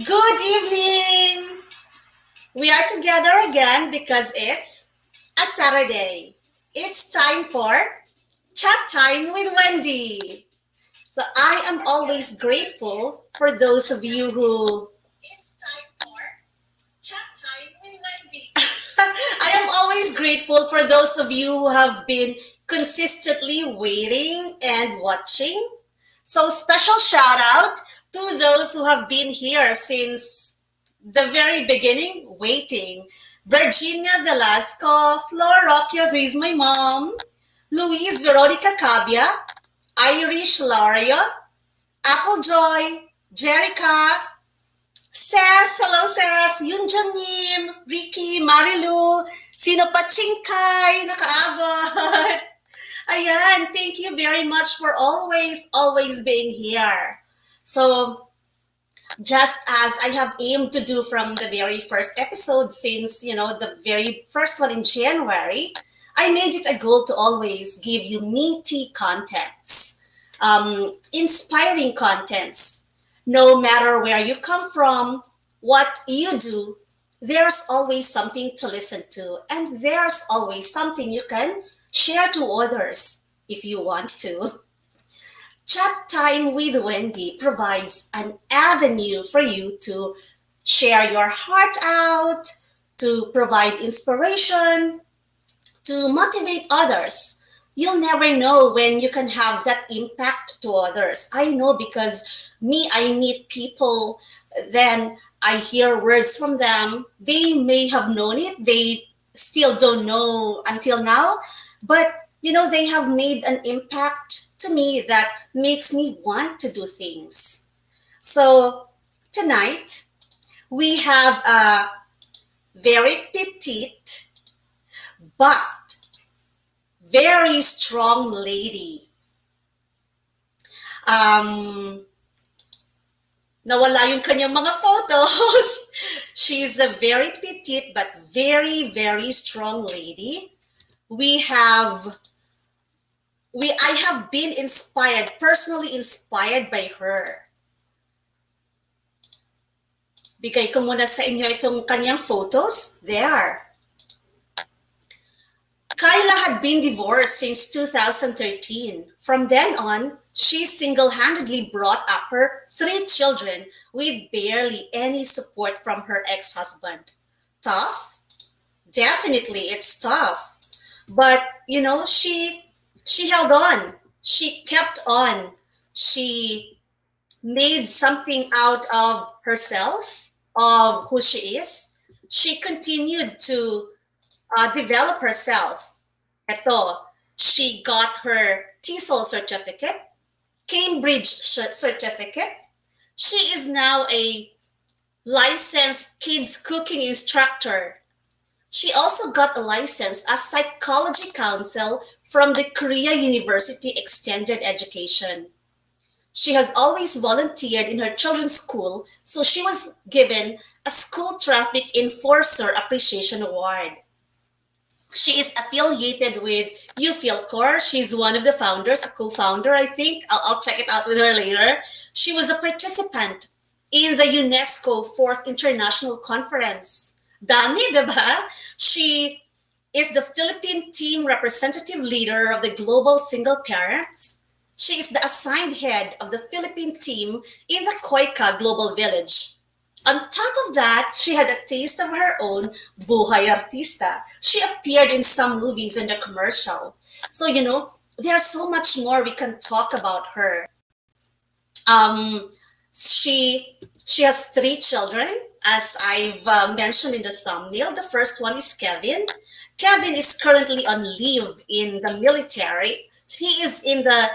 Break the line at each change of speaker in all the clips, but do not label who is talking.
Good evening! We are together again because it's a Saturday. It's time for Chat Time with Wendy. So I am always grateful for those of you who. It's time for Chat Time with Wendy. I am always grateful for those of you who have been consistently waiting and watching. So special shout out to those who have been here since the very beginning, waiting. Virginia Velasco, Flor Roquios, who is my mom, Louise Veronica Cabia, Irish Laria, Apple Joy, Jerica, hello Ses, Yunjanim, Ricky, Marilu, sino pa Chinkay, nakaabot. Ayan, thank you very much for always being here. So, just as I have aimed to do from the very first episode since, the very first one in January, I made it a goal to always give you meaty contents, inspiring contents. No matter where you come from, what you do, there's always something to listen to, and there's always something you can share to others if you want to. Chat Time with Wendy provides an avenue for you to share your heart out, to provide inspiration, to motivate others. You'll never know when you can have that impact to others. I know because I meet people, then I hear words from them. They may have known it, they still don't know until now, but they have made an impact to me that makes me want to do things. So tonight, we have a very petite but very strong lady. Nawala yung kanyang mga photos. She's a very petite but very strong lady. I have been personally inspired by her. Bigay ko muna sa inyo itong kanyang photos. There. Kyla had been divorced since 2013. From then on, she single-handedly brought up her 3 children with barely any support from her ex-husband. Tough? Definitely, it's tough. But, she held on. She kept on. She made something out of herself, of who she is. She continued to develop herself. Ito, she got her TESOL certificate, Cambridge certificate. She is now a licensed kids cooking instructor. She also got a license as psychology counsel from the Korea University Extended Education. She has always volunteered in her children's school, so she was given a School Traffic Enforcer Appreciation Award. She is affiliated with Ufilcor. She's one of the founders, a co-founder, I think. I'll check it out with her later. She was a participant in the UNESCO 4th International Conference. Dami, diba? She is the Philippine team representative leader of the Global Single Parents. She is the assigned head of the Philippine team in the Koika Global Village. On top of that, she had a taste of her own buhay artista. She appeared in some movies and a commercial. So, there's so much more we can talk about her. She has 3 children, as I've mentioned in the thumbnail. The first one is Kevin. Kevin is currently on leave in the military. He is in the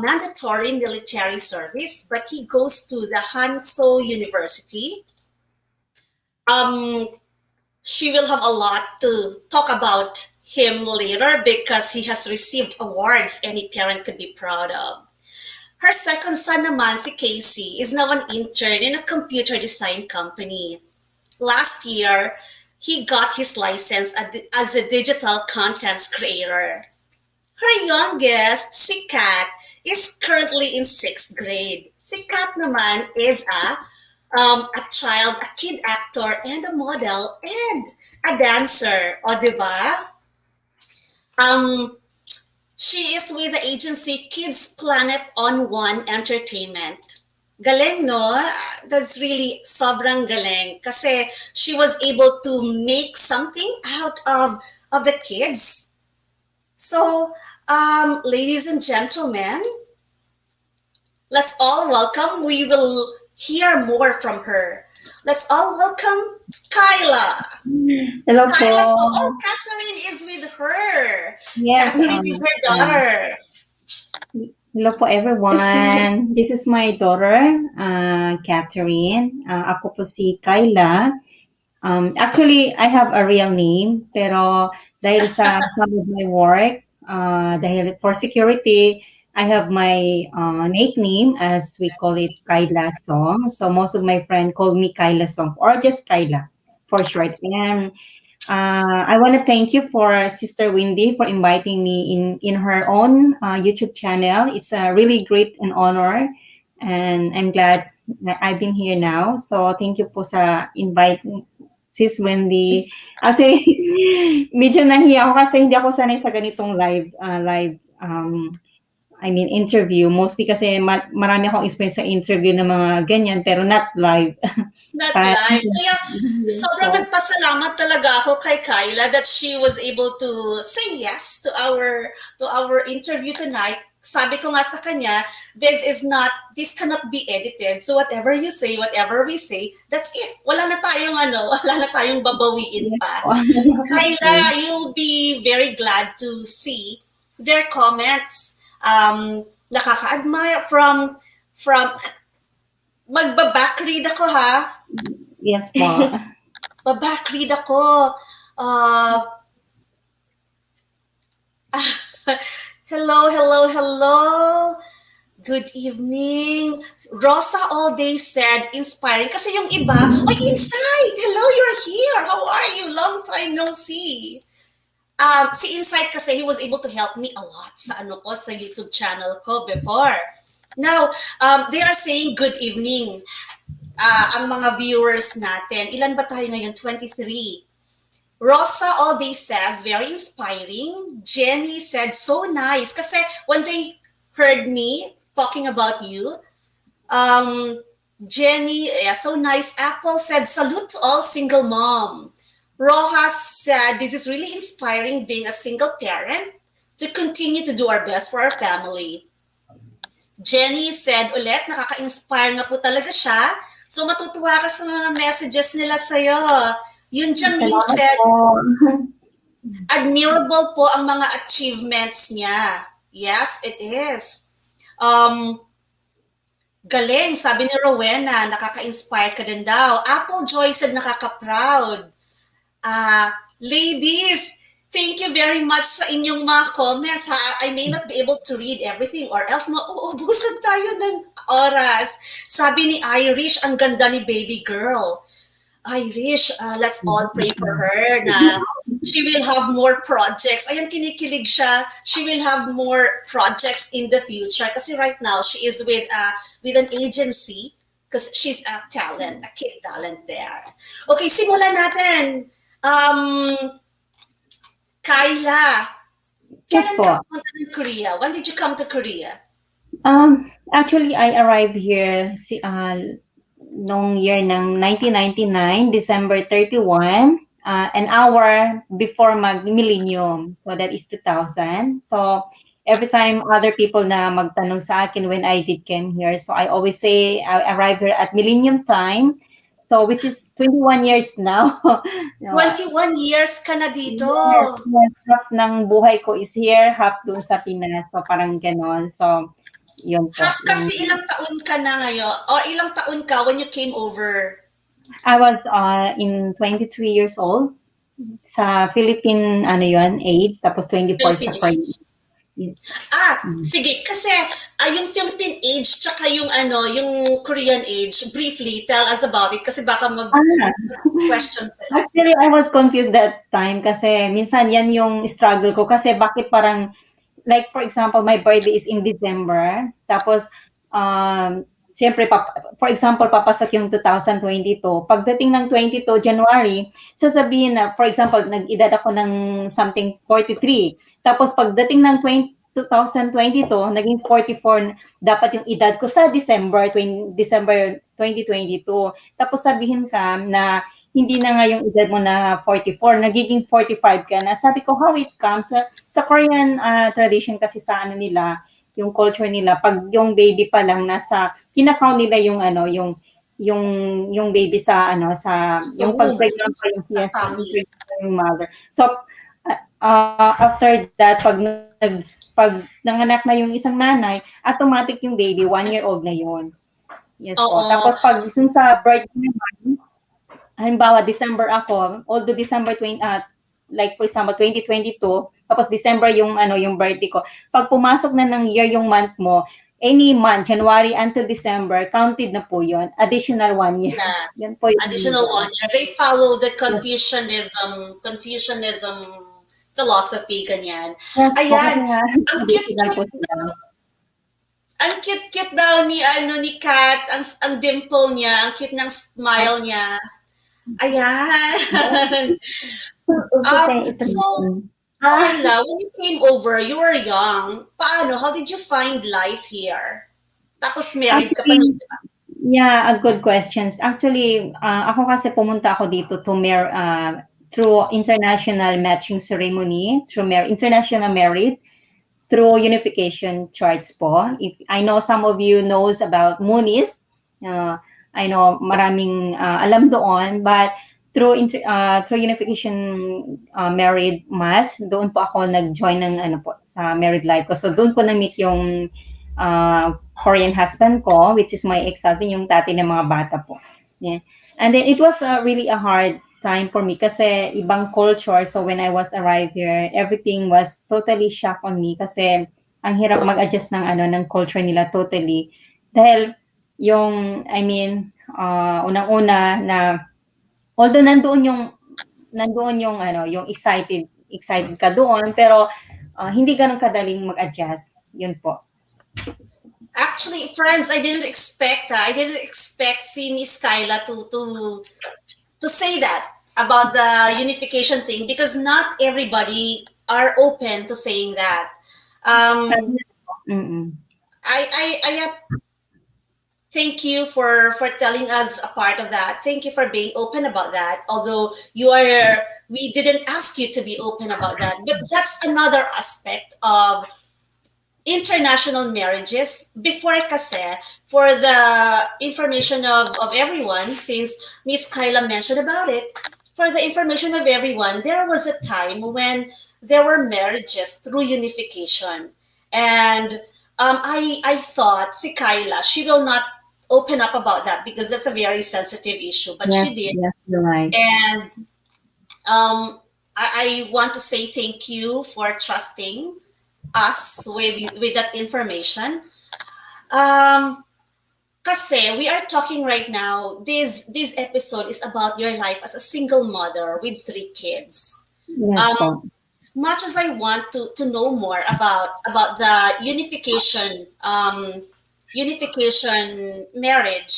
mandatory military service, but he goes to the Hanso University. She will have a lot to talk about him later because he has received awards any parent could be proud of. Her second son naman, si Casey, is now an intern in a computer design company. Last year, he got his license as a digital content creator. Her youngest, si Kat, is currently in 6th grade. Si Kat naman is a a child, a kid actor, and a model, and a dancer. O, di ba? Um, she is with the agency Kids Planet on One Entertainment. Galing, no? That's really sobrang galing. Kasi she was able to make something out of the kids. So, ladies and gentlemen, let's all welcome. We will hear more from her. Let's all welcome Kyla.
Hello po.
Kyla Song. Oh, Catherine is with her.
Yes,
Catherine is her daughter.
hello po everyone. This is my daughter, Catherine. Ako po si Kyla. Actually, I have a real name, pero dahil sa some of my work, dahil for security, I have my nickname as we call it Kyla Song. So most of my friends call me Kyla Song or just Kyla for short. And I want to thank you for Sister Wendy for inviting me in her own YouTube channel. It's a really great and honor, and I'm glad that I've been here now. So thank you po sa invite, Sis Wendy. Actually, medyo nahiya ako kasi hindi ako sanay sa ganitong I mean interview. Mostly kasi marami akong experience sa interview ng mga ganyan pero not live.
Not
But,
live. Kaya sobrang
so,
nagpasalamat talaga ako kay Kyla that she was able to say yes to our interview tonight. Sabi ko nga sa kanya, this cannot be edited. So whatever you say, whatever we say, that's it. Wala na tayong wala na tayong babawiin
yes
pa.
po.
Kyla, you'll be very glad to see their comments. Nakaka-admire from magba-back read ako ha.
Yes po.
Baback read ako. Uh, hello, hello, hello. Good evening. Rosa all day said, inspiring. Kasi yung iba, oh, Insight! Hello, you're here. How are you? Long time no see. Si Insight kasi, he was able to help me a lot sa sa YouTube channel ko before. Now, they are saying good evening. Ang mga viewers natin. Ilan ba tayo ngayon? 23. Rosa all day says, very inspiring. Jenny said, so nice. Kasi when they heard me talking about you, Jenny, yeah, so nice. Apple said, salute to all single mom. Rojas said, this is really inspiring being a single parent to continue to do our best for our family. Jenny said, ulit, nakaka-inspire nga po talaga siya. So matutuwa ka sa mga messages nila sa'yo. Yun Jamin
Salamat
said,
po.
admirable po ang mga achievements niya. Yes, it is. Galing, sabi ni Rowena, nakaka-inspire ka din daw. Apple Joy said, nakaka-proud. Ladies, thank you very much sa inyong mga comments. I may not be able to read everything or else mauubusan tayo ng oras. Sabi ni Irish, ang ganda ni baby girl. Irish, let's all pray for her na she will have more projects. Ayan, kinikilig siya. She will have more projects in the future kasi right now she is with an agency because she's a talent, a kid talent there. Okay, simulan natin. Kyla,
Yes
kailan
po.
ka pumunta ng Korea? When did you come to Korea?
Actually, I arrived here noong year ng 1999, December 31, an hour before mag-millennium. So that is 2000. So every time other people na magtanong sa akin when I did came here, so I always say I arrived here at millennium time. So which is 21 years now.
21 years ka na dito.
Yes, half ng buhay ko is here, half dun sa Pinas. So parang ganon. So yun po.
Half kasi ilang taon ka na ngayon? Or ilang taon ka when you came over?
I was in 23 years old sa Philippine age, tapos 24 sa
Philippine
Korea.
age.
Yes.
Sige, kasi yung Philippine age tsaka yung yung Korean age, briefly tell us about it kasi baka questions sila.
Actually, I was confused that time kasi minsan yan yung struggle ko kasi bakit parang like for example, my birthday is in December tapos siyempre, for example, papasok yung 2022. Pagdating ng 22 January, sasabihin na, for example, nag-edad ako ng something 43. Tapos pagdating ng 2022, naging 44 dapat yung edad ko sa December 2022. Tapos sabihin ka na hindi na nga yung edad mo na 44, nagiging 45 ka na. Sabi ko, how it comes? Sa Korean tradition kasi sa ano nila, yung culture nila, pag yung baby pa lang nasa, kinakount nila yung ano, yung yung baby sa ano sa
Sa
yung pag
womb,
pregnant pa yung
sa
yes, yung
tummy.
pregnant pa yung mother. So after that pag nanganak na yung isang nanay, automatic yung baby 1 year old na yun. Yes po.
Oo,
Tapos pag yung sa birthday naman, halimbawa December ako, although December 20 like for example 2022, tapos December yung ano yung birthday ko. Pag pumasok na ng year yung month mo, any month, January until December, counted na po yun. Additional 1 year.
yeah.
Yan po yung
Additional
ano.
1 year. They follow the
Yes,
Confucianism philosophy, ganyan.
yes po, kasi
Ayan.
nga,
Ang
traditional po
cute-cute
sila.
ang cute-cute daw ni ano ni Kat, ang dimple niya, ang cute ng smile niya. Ayan.
It's a
So, Kyla, when you came over, you were young. Paano? How did you find life here? Tapos married ka pa
actually,
nun.
yeah, a good questions. Actually, ako kasi pumunta ako dito to through international matching ceremony, international merit, through unification charts po. If I know some of you knows about Moonies, I know maraming alam doon, but through unification married match, doon po ako nag-join ng ano po sa married life ko. So doon ko na-meet yung Korean husband ko, which is my ex-husband, yung tati ng mga bata po. Yeah. And then it was really a hard time for me kasi ibang culture. So when I was arrived here, everything was totally shock on me kasi ang hirap mag-adjust ng ano ng culture nila totally. Dahil yung I mean, unang-una na although nandoon yung ano, yung excited ka doon pero hindi ganun kadaling mag-adjust. Yun po.
Actually, friends, I didn't expect si Miss Kyla to say that about the unification thing because not everybody are open to saying that. Um,
Mm-mm.
I thank you for telling us a part of that. Thank you for being open about that. Although we didn't ask you to be open about that, but that's another aspect of international marriages. Before kasi, for the information of everyone, since Miss Kyla mentioned about it, for the information of everyone, there was a time when there were marriages through unification. And I thought si Kyla, she will not open up about that because that's a very sensitive issue, but
Yes,
she did.
yes, you're right.
And I want to say thank you for trusting us with that information. Um, Kasi we are talking right now. This episode is about your life as a single mother with 3 kids.
Yes
Um,
po.
much as I want to know more about the unification marriage,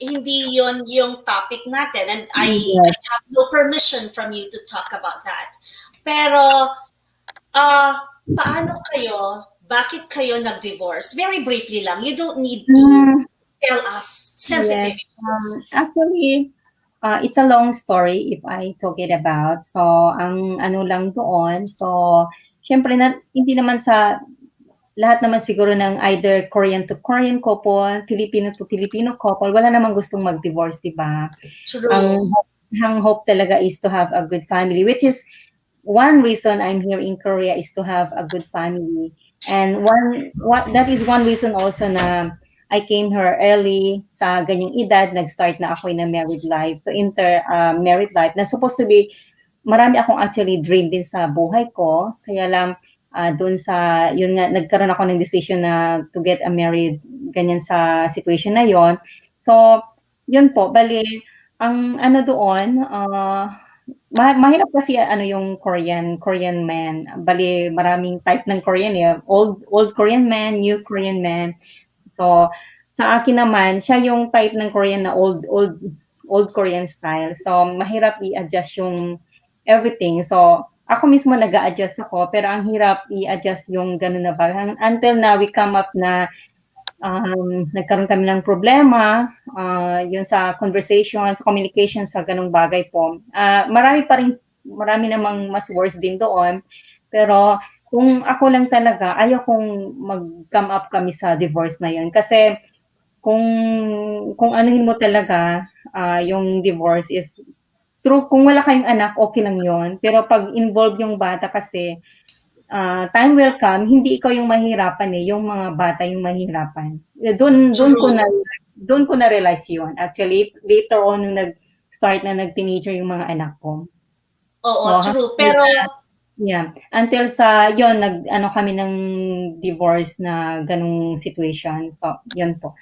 hindi yon yung topic natin, and I
Yes.
have no permission from you to talk about that. Pero paano kayo, bakit kayo nag-divorce? Very briefly lang. You don't need to
Mm,
tell us
yes.
sensitive issues.
Actually, it's a long story if I talk it about. So, ang ano lang doon, so, syempre hindi naman sa lahat naman siguro ng either Korean to Korean couple, Filipino to Filipino couple, wala namang gustong mag-divorce, di ba?
True.
Ang hope talaga is to have a good family, which is one reason I'm here in Korea is to have a good family. And that is one reason also na I came here early sa ganyang edad, nag-start na ako in a married life, to enter married life na supposed to be marami akong actually dream din sa buhay ko. Kaya lang doon sa yun nga nagkaroon ako ng decision na to get a married ganyan sa situation na yon. So, yun po, bali ang ano doon mahirap kasi ano yung Korean man. Bali maraming type ng Korean eh. Old Korean man, new Korean man. So Sa akin naman, siya yung type ng Korean na old Korean style. So, mahirap i-adjust yung everything. So, ako mismo nag-a-adjust ako, pero ang hirap i-adjust yung gano'n na ba. Until na we come up na nagkaroon kami ng problema, yun sa conversation, sa communication, sa ganung bagay po. Marami namang mas worse din doon. Pero kung ako lang talaga, ayaw kong mag-come up kami sa divorce na yun. Kasi kung anuhin mo talaga, yung divorce is true, kung wala kayong anak, okay lang yun. Pero pag involved yung bata kasi, time will come, hindi ikaw yung mahihirapan eh, yung mga bata yung mahihirapan.
True.
Doon ko na-realize yun. Actually, later on, nung nag-start na nag-teenager yung mga anak ko.
Oo,
So,
true.
hanggang
Pero,
sa, yeah, until sa, yon nag-ano kami ng divorce na ganung situation. So, yun po.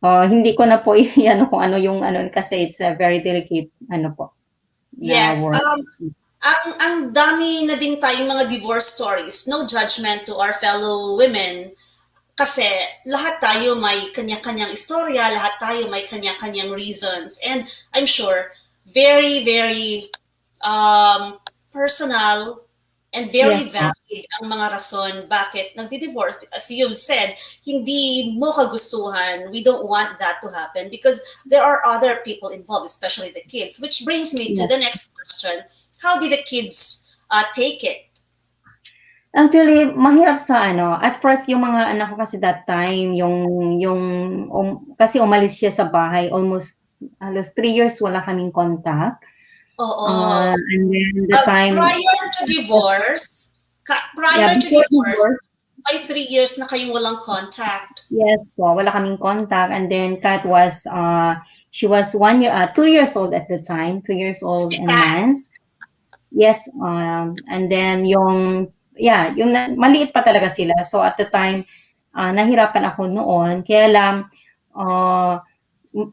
So, hindi ko na po i-ano kung ano yung ano, kasi it's a very delicate, ano po, na
yes,
word.
ang dami na din tayong mga divorce stories. No judgment to our fellow women. Kasi lahat tayo may kanya-kanyang istorya, lahat tayo may kanya-kanyang reasons. And I'm sure, very, very personal and very
Yes po.
valid ang mga rason bakit nagdi-divorce. As you've said, hindi mo kagustuhan. We don't want that to happen because there are other people involved, especially the kids. Which brings me to
Yes.
the next question. How did the kids take it?
Actually, mahirap sa ano, at first yung mga anak ko kasi that time, yung kasi umalis siya sa bahay almost halos 3 years wala kaming contact.
Oo.
And then the time,
Prior to divorce,
yeah,
prior to
before
divorce,
divorce,
may 3 years na kayong walang contact.
yes po, wala kaming contact. And then Kat was, she was 1 year, 2 years old at the time, 2 years old
Si
and
Kat,
months. Yes, and then yeah, maliit pa talaga sila. So at the time, nahirapan ako noon. Kaya lang, uh,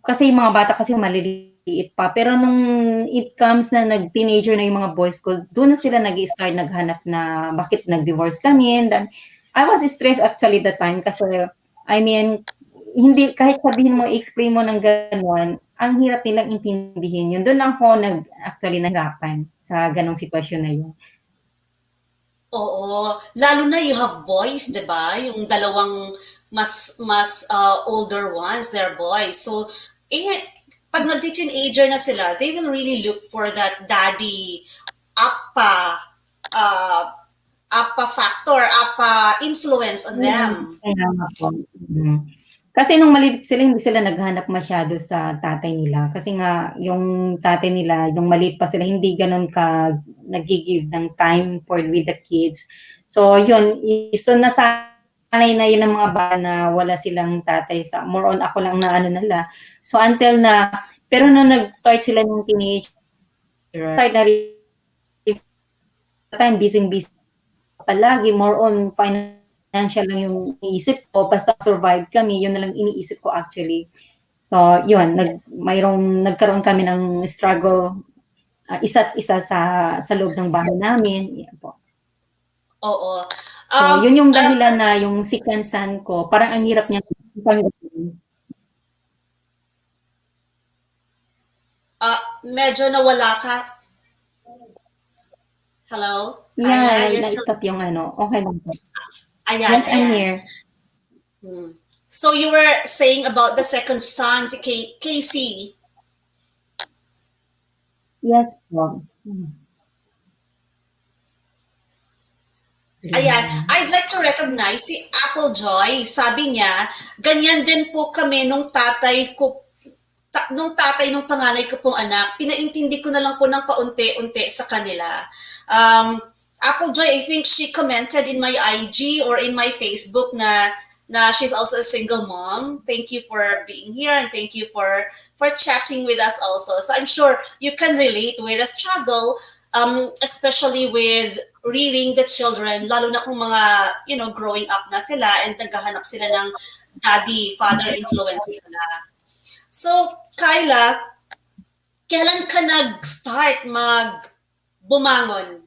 kasi yung mga bata kasi maliliit pa. Pero nung it comes na nag-teenager na yung mga boys ko, doon na sila nag-start naghanap na bakit nag-divorce kami. And then, I was stressed actually that time kasi, I mean, hindi, kahit sabihin mo, explain mo ng gano'n, ang hirap nilang intindihin yun. Doon lang ako actually nahirapan sa ganong sitwasyon na yun.
oo. Lalo na you have boys, di ba? Yung dalawang mas older ones, they're boys. So, pag nag-teenager na sila, they will really look for that daddy, appa, uh, appa factor, appa influence on them.
Kaya nga po. Kasi nung maliit sila, hindi sila naghanap masyado sa tatay nila. Kasi nga, yung tatay nila, yung maliit pa sila, hindi gano'n ka nag-give ng time for with the kids. So, yun, so nasanay na yun ng mga bata na wala silang tatay sa, more on ako lang na ano nila. So, until na, pero nung nag-start sila ng teenager, start na rin time, busy-busy palagi, more on financial lang yung iniisip ko, basta survive kami, yun na lang iniisip ko actually. So, yun, nagkaroon kami ng struggle, isa't isa sa loob ng bahay namin. Yan po.
Oo.
So,
Um,
yun yung dahilan
uh,
na yung second son ko, parang ang hirap niya tanggapin.
medyo nawala ka. Hello? Kyla,
Yeah,
you're still...
na-stop yung ano. Okay lang po.
Ayan,
Yes, I'm
ayan.
here.
Hmm. So you were saying about the second son, si Casey.
Yes po.
Ayan, I'd like to recognize si Apple Joy. Sabi niya, ganyan din po kami nung tatay ko, nung tatay nung panganay ko pong anak. Pinaintindi ko na lang po ng paunti-unti sa kanila. Apple Joy, I think she commented in my IG or in my Facebook na she's also a single mom. Thank you for being here and thank you for chatting with us also. So I'm sure you can relate with the struggle, especially with rearing the children, lalo na kung mga, growing up na sila and naghahanap sila ng daddy, father influence nila. So, Kyla, kailan ka nag-start bumangon?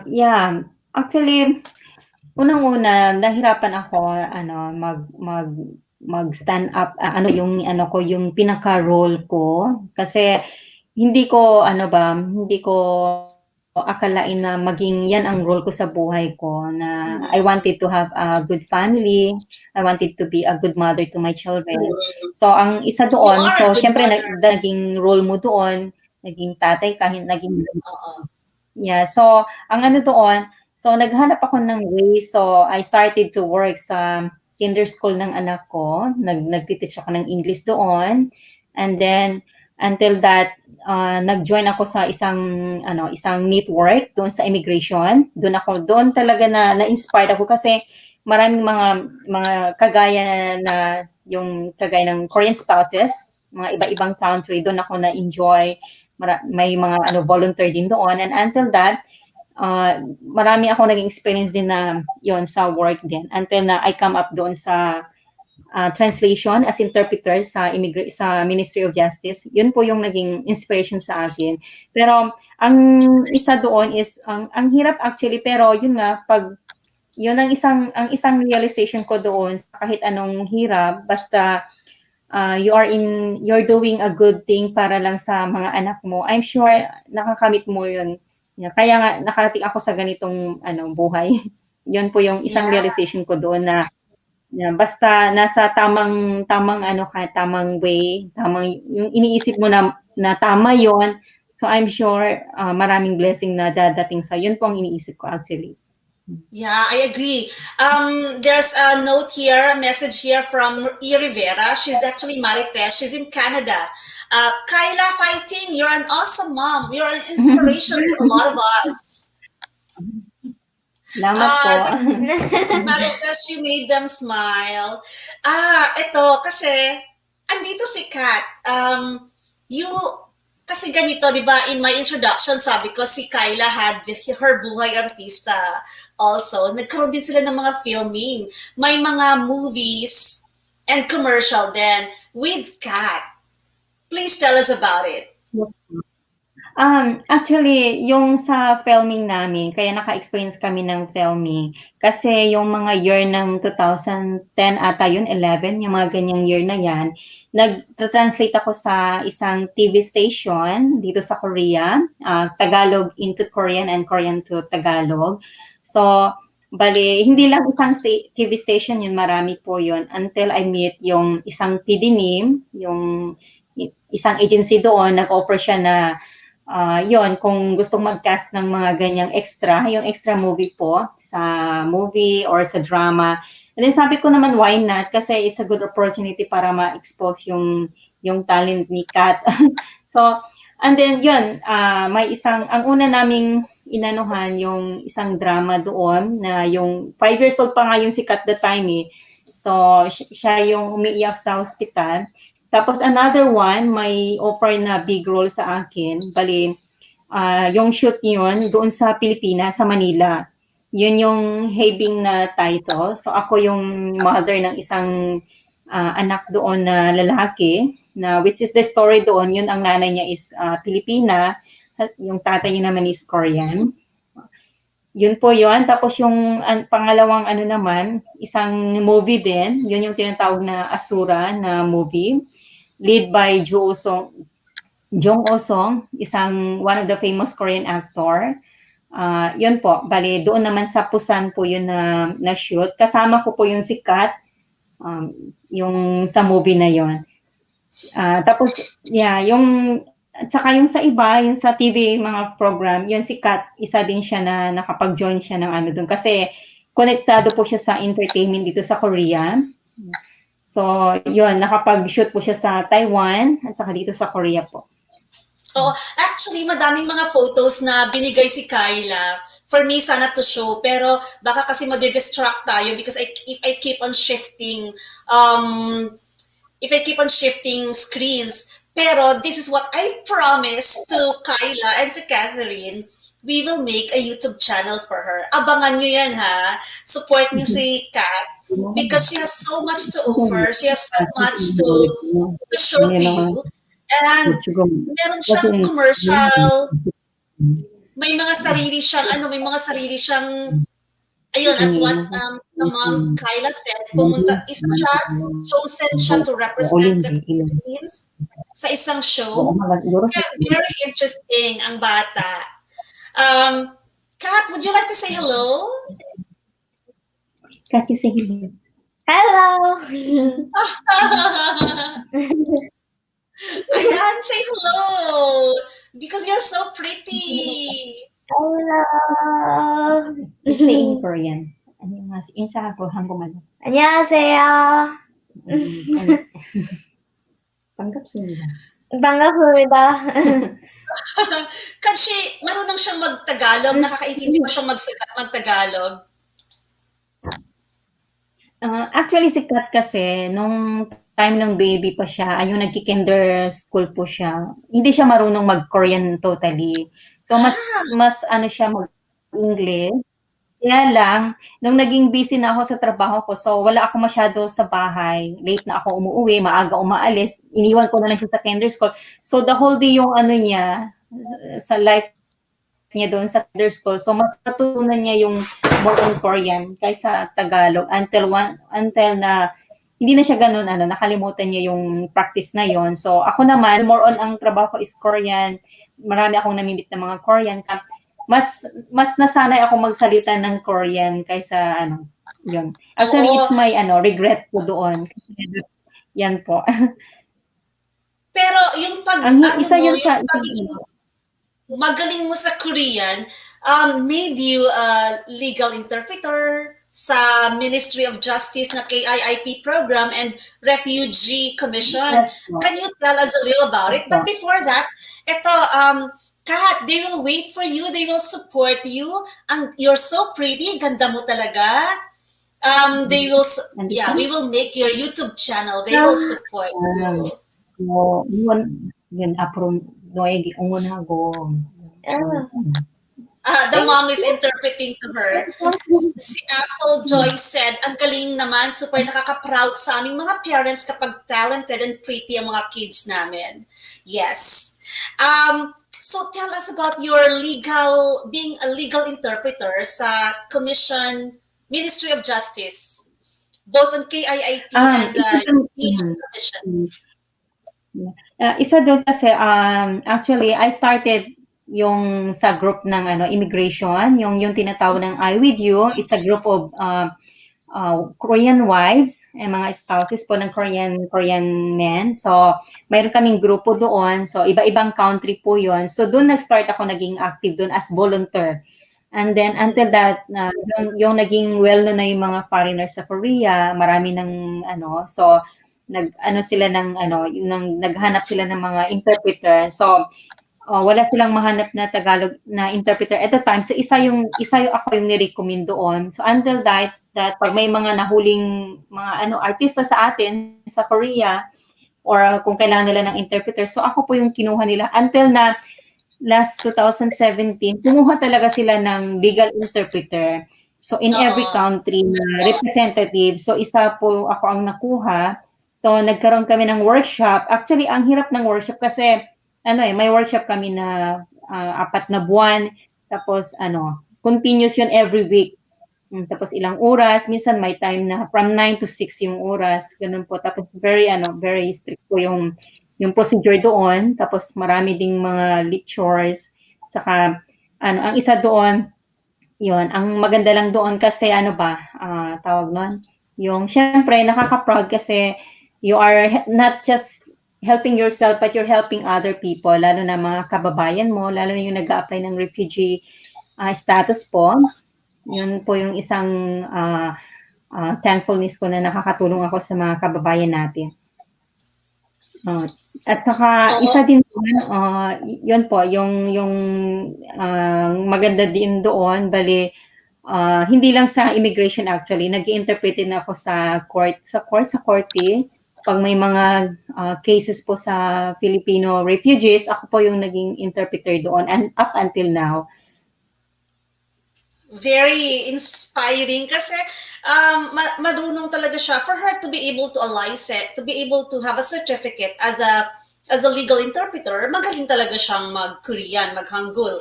Yeah. Actually, Unang-una nahirapan ako ano mag-stand up, ano yung ano ko, yung pinaka-role ko. Kasi hindi ko akalain na maging 'yan ang role ko sa buhay ko, na I
Mhm.
wanted to have a good family, I wanted to be a good mother to my children. So ang isa
You
doon,
are a
so
good
siyempre
mother.
naging role mo doon, naging tatay ka, naging
Oo.
yeah, so ang ano doon, so naghanap ako ng way, so I started to work sa kinder school ng anak ko, nagti-teach ako ng English doon, and then until that, nag-join ako sa isang network doon sa immigration. Doon talaga na-inspired ako kasi maraming mga kagaya na yung kagaya ng Korean spouses, mga iba-ibang country, doon ako na-enjoy, may mga volunteer din doon, and until that, marami ako naging experience din na yon sa work din until na I come up doon sa translation as interpreter sa Ministry of Justice. Yun po yung naging inspiration sa akin. Pero ang isa doon is ang hirap actually, pero yun nga, pag yun ang isang realization ko doon, kahit anong hirap, basta you're doing a good thing para lang sa mga anak mo, I'm sure nakakamit mo yun. Kaya nga nakarating ako sa ganitong buhay. Yun po yung isang
Yeah.
realization ko doon, na basta nasa tamang tamang way, yung iniisip mo na tama yon. So I'm sure maraming blessing na dadating sa yun po ang iniisip ko actually.
Yeah, I agree. There's a note here, a message here from E. Rivera. She's actually Marites. She's in Canada. Kyla fighting, you're an awesome mom. You're an inspiration to a lot of us.
Salamat po.
Marites, you made them smile. Ito, kasi, andito si Kat. You, kasi ganito, di ba, in my introduction, sabi ko, si Kyla had her buhay artista also. Nagkaroon din sila ng mga filming. May mga movies and commercial then with Kat. Please tell us about it.
Actually, yung sa filming namin, kaya naka-experience kami ng filming. Kasi yung mga year ng 2010 ata yun, 11, yung mga ganyang year na yan, nag-translate ako sa isang TV station dito sa Korea, Tagalog into Korean and Korean to Tagalog. So, bali, hindi lang isang TV station yun, marami po yun, until I meet yung isang PD name, yung isang agency doon, nag-offer siya na yon, kung gustong mag-cast ng mga ganyang extra, yung extra movie po, sa movie or sa drama. And then sabi ko naman, why not? Kasi it's a good opportunity para ma-expose yung talent ni Kat. So, and then yun, ang una naming inanuhan, yung isang drama doon, na yung 5 years old pa nga yung si Kat that time eh. So, siya yung umiiyak sa hospital. Tapos another one, may offer na big role sa akin. Bali, yung shoot yun doon sa Pilipinas, sa Manila. Yun yung Habing na title. So ako yung mother ng isang anak doon na lalaki, na which is the story doon, yun ang nanay niya is Pilipina, yung tatay niya naman is Korean. Yun po yun. Tapos yung pangalawang naman, isang movie din. Yun yung tinatawag na Asura na movie. Lead by Jong Oh-song, one of the famous Korean actor. Yun po, bali doon naman sa Busan po yun na shoot. Kasama ko po yung si Kat, yung sa movie na yun. Tapos, yeah, at saka yung sa iba, yung sa TV mga program, yun si Kat, isa din siya na nakapag-join siya ng doon. Kasi konektado po siya sa entertainment dito sa Korea. So, yun, nakapag-shoot po siya sa Taiwan at saka dito sa Korea po.
Oh, actually, madaming mga photos na binigay si Kyla. For me, sana to show. Pero baka kasi madidistract tayo because if I keep on shifting, screens. Pero this is what I promised to Kyla and to Catherine. We will make a YouTube channel for her. Abangan nyo yan, ha? Support niyo si Kat because she has so much to offer. She has so much to show to you. And meron siyang commercial. May mga sarili siyang ayun, as what
Iniinom ko
the mom Kyla said, pumunta, isa siya, chosen siya to represent the
Olindi, inom.
Philippines sa isang
Oo,
show.
siguro sa
Kaya very interesting ang bata. Kat, would you like to say hello?
Kat, you say hello.
Hello!
Ayan, say hello! Because you're so pretty.
Hello!
You say in Korean. Ano yung mas, insa ako, hangguman.
안녕하세요.
Panggap sila.
반갑습니다.
Kasi marunong siyang mag-Tagalog, nakakaintindi pa siyang mag-Tagalog.
Actually, si Kat kasi, nung time ng baby pa siya, yung nagki-kinder school po siya, hindi siya marunong mag-Korean totally. So, mas ano siya mag-English. Kaya lang, nung naging busy na ako sa trabaho ko, so wala ako masyado sa bahay. Late na ako umuwi, maaga umaalis. Iniwan ko na lang siya sa kinder school. So, the whole day yung ano niya, sa life niya doon sa kinder school. So, mas natutunan niya yung more on Korean kaysa Tagalog until na hindi na siya ganun, nakalimutan niya yung practice na yon. So, ako naman, more on ang trabaho ko is Korean. Marami akong namimit ng mga Korean. Mas nasanay ako magsalita ng Korean kaysa yun. Actually,
Oo.
it's my regret po doon. Yan po.
Pero yung
Isa yun sa
pagiging magaling mo sa Korean, made you a legal interpreter sa Ministry of Justice na KIIP program and Refugee Commission.
Yes, po.
Can you tell us a little about it?
Yes,
But
po.
before that, ito, Kat, they will wait for you, they will support you. You're so pretty, ganda mo talaga. They will, yeah, we will make your YouTube channel. They will support you.
So, yun, apron, noegi, umuna go.
The mom is interpreting to her. Si Apple Joy said, ang galing naman, super nakaka-proud sa aming mga parents kapag talented and pretty ang mga kids namin. Yes. So tell us about your being a legal interpreter sa Commission, Ministry of Justice, both on KIIP and the Refugee Commission.
Isa doon kasi, actually, I started yung sa group ng immigration, yung tinatawag ng I With You. It's a group of Korean wives, mga spouses po ng Korean men. So, mayroon kaming grupo doon. So, iba-ibang country po yon. So, doon nag-start ako naging active doon as volunteer. And then, until that, yung naging well-known na yung mga foreigners sa Korea, marami ng so, naghanap sila ng mga interpreter. So, wala silang mahanap na Tagalog na interpreter at the time. So, isa yung ako yung ni-recommend doon. So, until that pag may mga nahuling mga artista sa atin sa Korea or kung kailangan nila ng interpreter, so ako po yung kinuha nila until na last 2017, kumuha talaga sila ng legal interpreter. So, in every country na representative. So, isa po ako ang nakuha. So, nagkaroon kami ng workshop. Actually, ang hirap ng workshop kasi may workshop kami na 4 na buwan. Tapos, continuous yun every week. Tapos, ilang oras. Minsan, may time na from 9 to 6 yung oras. Ganun po. Tapos, very strict po yung procedure doon. Tapos, marami ding mga lectures. Saka, ang isa doon, yun, ang maganda lang doon kasi, tawag nun? Yung, syempre, nakaka-proud kasi you are not just helping yourself, but you're helping other people, lalo na mga kababayan mo, lalo na yung nag-a-apply ng refugee status po. Yun po yung isang thankfulness ko na nakakatulong ako sa mga kababayan natin. At saka, isa din yun po, yung maganda din doon, bali, hindi lang sa immigration actually, nag-i-interpret din ako sa korte, pag may mga cases po sa Filipino refugees, ako po yung naging interpreter doon and up until now.
Very inspiring kasi marunong talaga siya for her to be able to to be able to have a certificate as a legal interpreter. Magaling talaga siyang mag-Korean, mag-Hangul.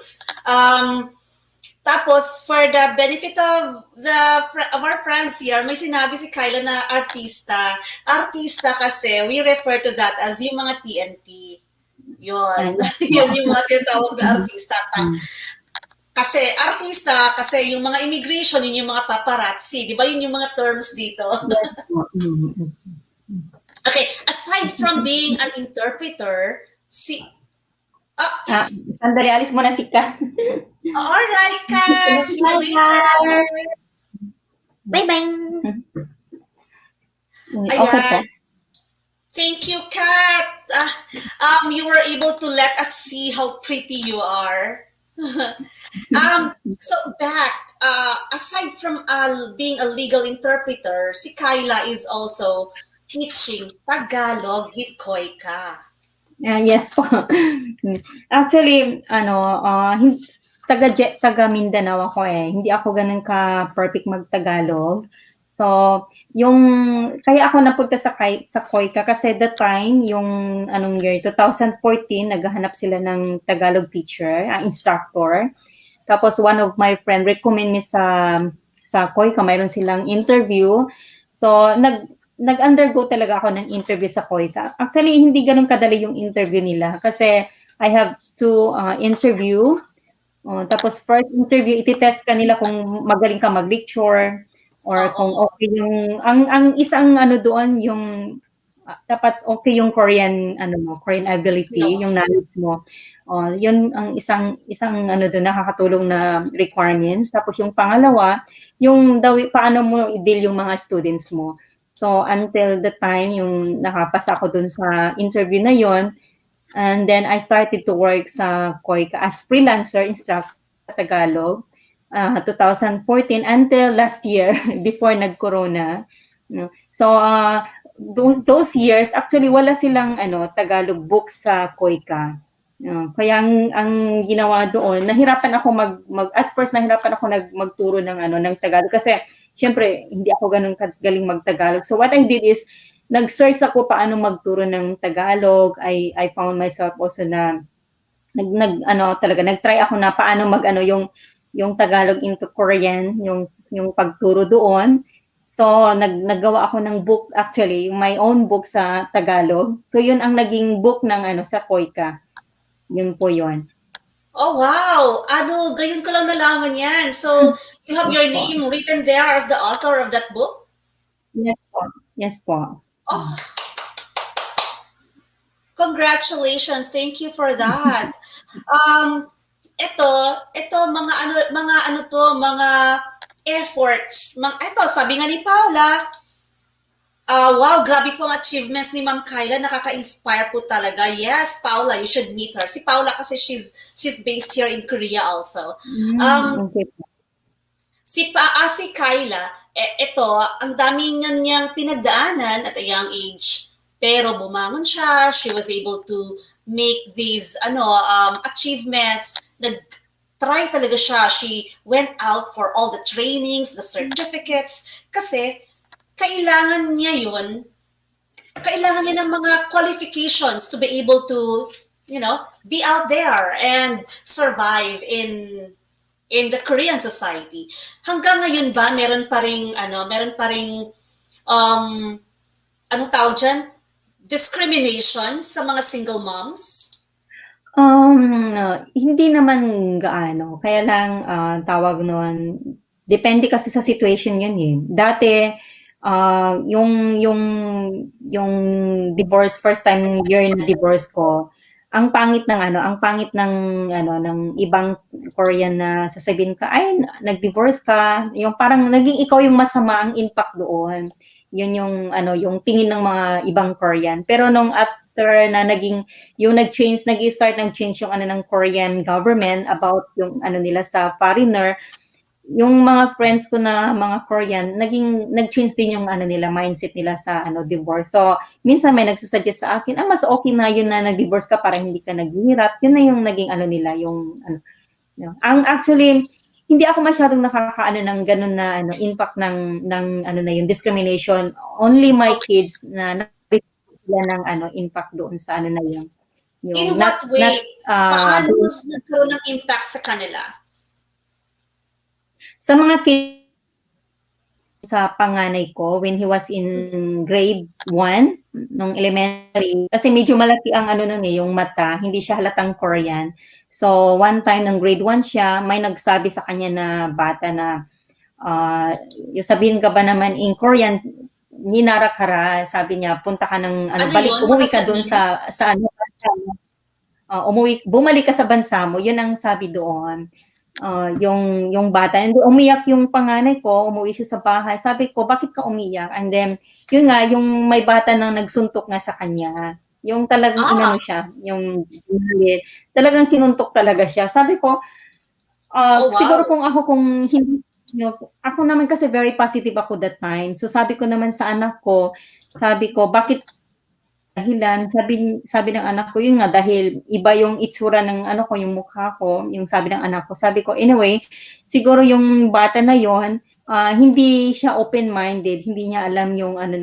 Tapos, for the benefit of of our friends here, may sinabi si Kyla na artista. Artista kasi, we refer to that as yung mga TNT. Yun.
Yes
Yun
po.
yung mga tinatawag na artista.
Mm.
Kasi artista, kasi yung mga immigration, yun yung mga paparazzi. Di ba yun yung mga terms dito?
Yes po. Yes.
Okay, aside from being an interpreter,
Ah, sandali, alis muna si Kat.
alright, Kat. See you later.
Bye-bye.
Okay po.
Ayan. Thank you, Kat. You were able to let us see how pretty you are. So back, aside from being a legal interpreter, si Kyla is also teaching Tagalog with Koika.
Yes po. Actually, taga Mindanao ako eh. Hindi ako ganun ka-perfect mag-Tagalog. So, kaya ako napunta sa Koika kasi that time, yung anong year, 2014, naghahanap sila ng Tagalog teacher, instructor. Tapos one of my friend recommend me sa Koika, mayroon silang interview. So, nag-undergo talaga ako ng interview sa Koika. Actually, hindi ganun kadali yung interview nila kasi I have to interview. Tapos first interview, ititest ka nila kung magaling ka mag-lecture or kung okay yung ang isang ano doon yung dapat okay yung Korean ability, yung knowledge mo. Yun ang isang ano doon nakakatulong na requirements. Tapos yung pangalawa, yung paano mo i-deal yung mga students mo. So until the time yung nakapasa ako dun sa interview na yon, and then I started to work sa Koika as freelancer instructor sa Tagalog, 2014 until last year before nag-corona. No? So those years actually wala silang Tagalog books sa Koika. Kaya ang ginawa doon, nahirapan ako at first nahirapan ako magturo ng Tagalog kasi syempre hindi ako ganun galing mag-Tagalog. So what I did is nag-search ako paano magturo ng Tagalog. I found myself also na nag-try ako na paano yung Tagalog into Korean, yung pagturo doon. So naggawa ako ng book, actually my own book sa Tagalog. So yun ang naging book ng sa Koika. Yun po yun.
Oh, wow! Gayon ko lang nalaman yan. So, you have your name written there as the author of that book?
Yes po. Yes po.
Oh, congratulations. Thank you for that. Ito mga efforts. Sabi nga ni Paula, wow, grabe po ang achievements ni Ma'am Kyla. Nakaka-inspire po talaga. Yes, Paula, you should meet her. Si Paula kasi she's based here in Korea also.
Okay.
Si Kyla, ang dami niyang pinagdaanan at a young age. Pero bumangon siya, she was able to make these achievements. Nag-try talaga siya. She went out for all the trainings, the certificates, kasi kailangan niya ng mga qualifications to be able to, be out there and survive in the Korean society. Hanggang ngayon ba meron pa ring anong tawag dyan? Discrimination sa mga single moms?
Hindi naman gaano. Kaya lang tawag noon, depende kasi sa situation yun eh. Dati yung divorce, first time year na divorce ko, ang pangit ng ibang Korean na sasabihin ka, ay, nag-divorce ka, yung parang naging ikaw yung masama ang impact doon. Yun yung tingin ng mga ibang Korean. Pero nung after na nag-start nag-change yung ng Korean government about yung nila sa foreigner, yung mga friends ko na mga Korean, nag-change din yung nila, mindset nila sa divorce. So, minsan may nagsasuggest sa akin, mas okay na yun na nag-divorce ka para hindi ka naghihirap. Yun na yung naging nila, ang actually, hindi ako masyadong nakakaano ng ganun na impact ng na yung discrimination. Only my kids na sila ng impact doon sa na yun.
In what way? Paano nagkaroon ng impact sa kanila?
Sa mga sa panganay ko when he was in grade 1 nung elementary kasi medyo malaki ang ano nun, yung mata, hindi siya halatang Korean. So, one time nung grade 1 siya, may nagsabi sa kanya na bata na, yung sabihin ka ba naman in Korean, "Ninara kara." Sabi niya, "Punta ka ng ano,
Ano
balik
yun?
umuwi ka dun
Makasabihin?
sa ano, bansa mo, bumalik ka sa bansa mo." Yun ang sabi doon. Yung bata and umiyak yung panganay ko, umuwi siya sa bahay. Sabi ko, "Bakit ka umiyak?" And then, yun nga, yung may bata na nagsuntok nga sa kanya. Yung talagang
Ah,
inano siya, yung talagang sinuntok talaga siya. Sabi ko,
oh
siguro
wow.
kung hindi ako naman kasi very positive ako that time. So sabi ko naman sa anak ko, sabi ko, "Bakit dahilan?" Sabi ng anak ko, "Yun nga dahil iba yung itsura ng ano ko, yung mukha ko." Yung sabi ng anak ko. Sabi ko, "Anyway, siguro yung bata na yon, hindi siya open-minded, hindi niya alam yung ano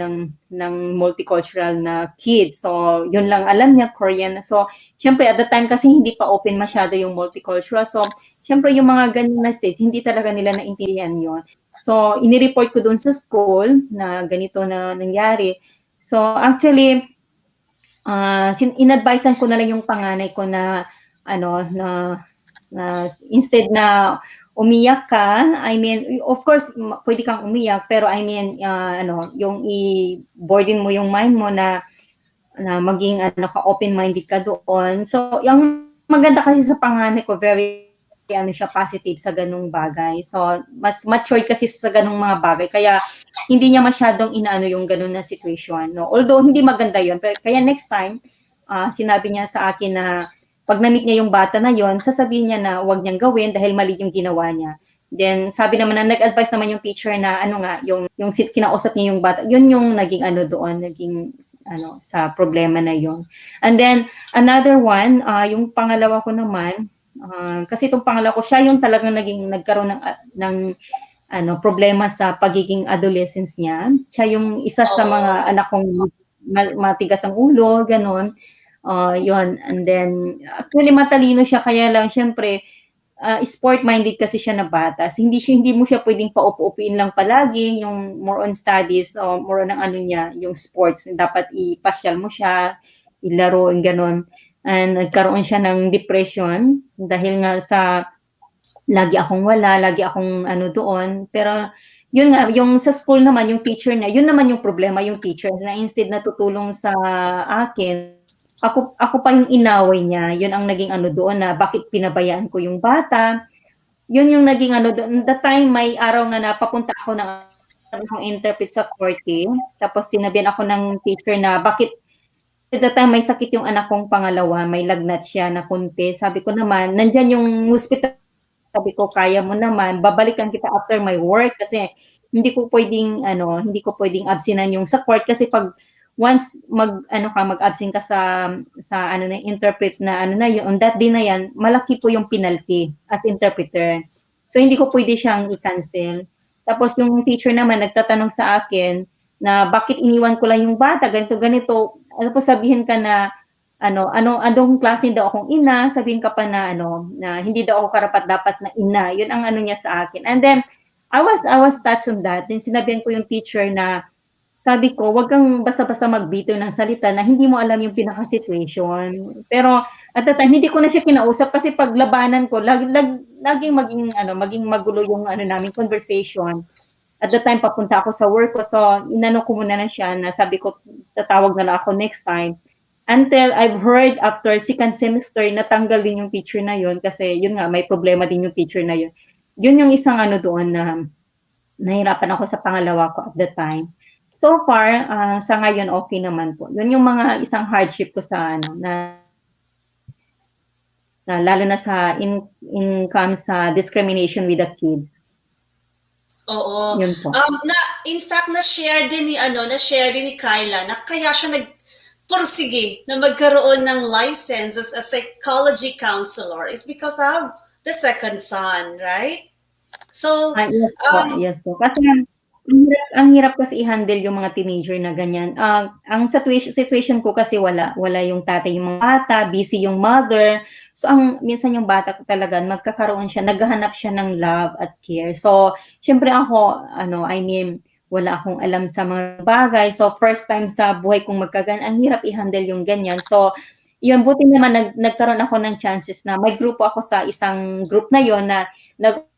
ng multicultural na kid. So, yun lang alam niya Korean. So, siyempre at the time kasi hindi pa open masyado yung multicultural. So, siyempre yung mga ganyan na states, hindi talaga nila naintindihan yon. So, inireport ko dun sa school na ganito na nangyari. So, actually, in-advisean ko na lang yung panganay ko na ano na instead na umiyak ka, I mean, of course, pwede kang umiyak, pero I mean, ano, yung i-burden mo yung mind mo na maging ano ka, open-minded ka doon. So, yung maganda kasi sa panganay ko, very ano siya, positive sa ganung bagay. So, mas matured kasi sa ganung mga bagay. Kaya, hindi niya masyadong inaano yung ganun na situation. No? Although, hindi maganda yun. Pero, kaya next time, sinabi niya sa akin na pag na-meet niya yung bata na yon, sasabihin niya na huwag niyang gawin dahil mali yung ginawa niya. Then, sabi naman na nag-advise naman yung teacher na ano nga, yung kinausap niya yung bata, yun yung naging ano doon, naging ano sa problema na yon. And then another one, yung pangalawa ko naman, kasi itong pangalawa ko siya yung talagang nagkaroon ng ano problema sa pagiging adolescence niya. Siya yung isa sa mga
Oo.
anak kong matigas ang ulo, ganon. Yon. And then actually matalino siya kaya lang syempre sport-minded kasi siya na bata. So, hindi mo siya pwedeng paupo-upuin lang palagi, yung more on studies o more on ang ano niya, yung sports. Dapat ipasyal mo siya, ilaro, yung ganon. And nagkaroon siya ng depression dahil nga sa lagi akong wala, lagi akong ano doon. Pero yun nga, yung sa school naman, yung teacher niya, yun naman yung problema, yung teacher na instead na tutulong sa akin, ako pa yung inaway niya. Yun ang naging ano doon na bakit pinabayaan ko yung bata. Yun yung naging ano doon. That time, may araw nga na papunta ako ng akong interpret sa korte. Tapos sinabihan ako ng teacher na bakit at that time may sakit yung anak kong pangalawa, may lagnat siya na konti. Sabi ko naman, nandyan yung hospital. Sabi ko, kaya mo naman, babalikan kita after my work kasi hindi ko pwedeng absenan yung sa court kasi pag once mag-absent ka sa ano na interpret na ano na yun, on that day na yan, malaki po yung penalty as interpreter. So hindi ko pwede siyang i-cancel. Tapos yung teacher naman nagtatanong sa akin na bakit iniwan ko lang yung bata, ganito ganito. Ano po sabihin ka na anong klase daw akong ina, sabihin ka pa na na hindi daw ako karapat-dapat na ina. Yun ang ano niya sa akin. And then I was touched on that. Then sinabihan ko yung teacher na sabi ko, wag kang basta-basta magbitaw ng salita na hindi mo alam yung pinaka-situation. Pero at the time, hindi ko na siya kinausap kasi paglabanan ko, laging maging magulo yung ano namin conversation. At the time, papunta ako sa work ko. So, inano ko muna na siya na sabi ko, tatawag na lang ako next time. Until I've heard after second semester, natanggal din yung teacher na yun kasi yun nga, may problema din yung teacher na yun. Yun yung isang ano doon na nahirapan ako sa pangalawa ko at the time. So far, sa ngayon okay naman po. Yun yung mga isang hardship ko sa lalo na sa income sa discrimination with the kids.
Oo.
Yun po.
In fact, na-share din ni Kyla na kaya siya nagpursige na magkaroon ng license as a psychology counselor is because of the second son, right? So,
Yes po,
um,
yes po. Kasi ang hirap kasi i-handle yung mga teenager na ganyan. Ang situation ko kasi wala yung tatay, yung mga bata, busy yung mother. So ang minsan yung bata talaga magkakaroon siya, naghahanap siya ng love at care. So syempre ako I mean wala akong alam sa mga bagay. So first time sa buhay kong ang hirap i-handle yung ganyan. So yun, buti naman nagkaroon ako ng chances na may grupo ako sa isang group na yon na nag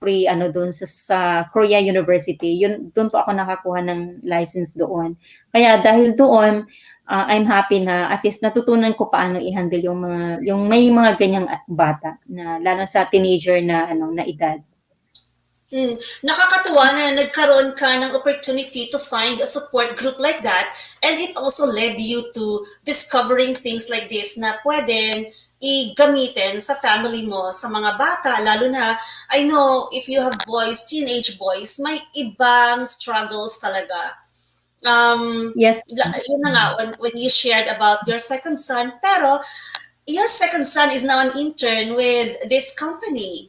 free doon sa Korea University. Yun doon po ako nakakuha ng license doon. Kaya dahil doon, I'm happy na at least natutunan ko paano i-handle yung may mga ganyang bata na lalo sa teenager na na edad.
Nakakatuwa na nagkaroon ka ng opportunity to find a support group like that, and it also led you to discovering things like this na pwedeng igamitin sa family mo, sa mga bata, lalo na, I know, if you have boys, teenage boys, may ibang struggles talaga.
Yes.
Yun na nga, when you shared about your second son, pero your second son is now an intern with this company.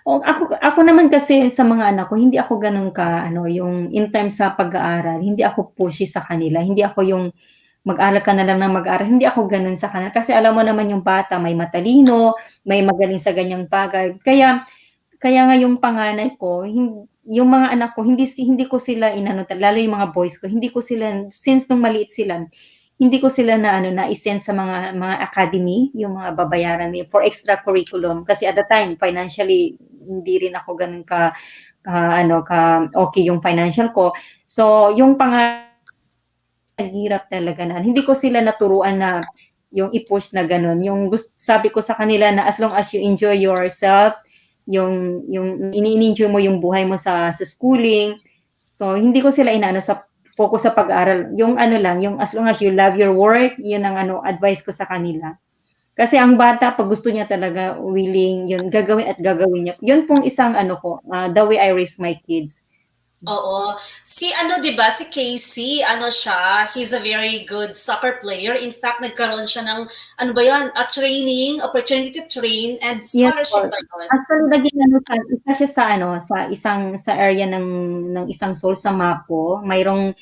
Ako naman kasi sa mga anak ko, hindi ako gano'n yung in terms sa pag-aaral, hindi ako pushy sa kanila. Hindi ako yung mag-aral ka na lang ng mag-aral. Hindi ako gano'n sa kanila. Kasi alam mo naman yung bata, may matalino, may magaling sa ganyang bagay. Kaya nga yung panganay ko, yung mga anak ko, hindi ko sila lalo yung mga boys ko, hindi ko sila, since nung maliit sila, hindi ko sila na i-send sa mga academy, yung mga babayaran for extracurriculum. Kasi at the time, financially, hindi rin ako ganun ka okay yung financial ko. So, yung naghirap talaga na hindi ko sila naturuan na yung i-push na ganun. Yung sabi ko sa kanila na as long as you enjoy yourself, yung ini-enjoy mo yung buhay mo sa schooling. So hindi ko sila inaano sa focus sa pag-aaral. Yung lang, yung as long as you love your work, yun ang advice ko sa kanila. Kasi ang bata, pag gusto niya talaga, willing, yun, gagawin at gagawin niya. Yun pong isang the way I raise my kids.
Oo. Si 'di ba, si Casey, siya, he's a very good soccer player. In fact, nagkaroon siya ng, ba yun, a training, opportunity to train and
Yes
scholarship
po.
ba yun?
Actually, naging isa siya sa area ng isang school sa Mapo. Mayroong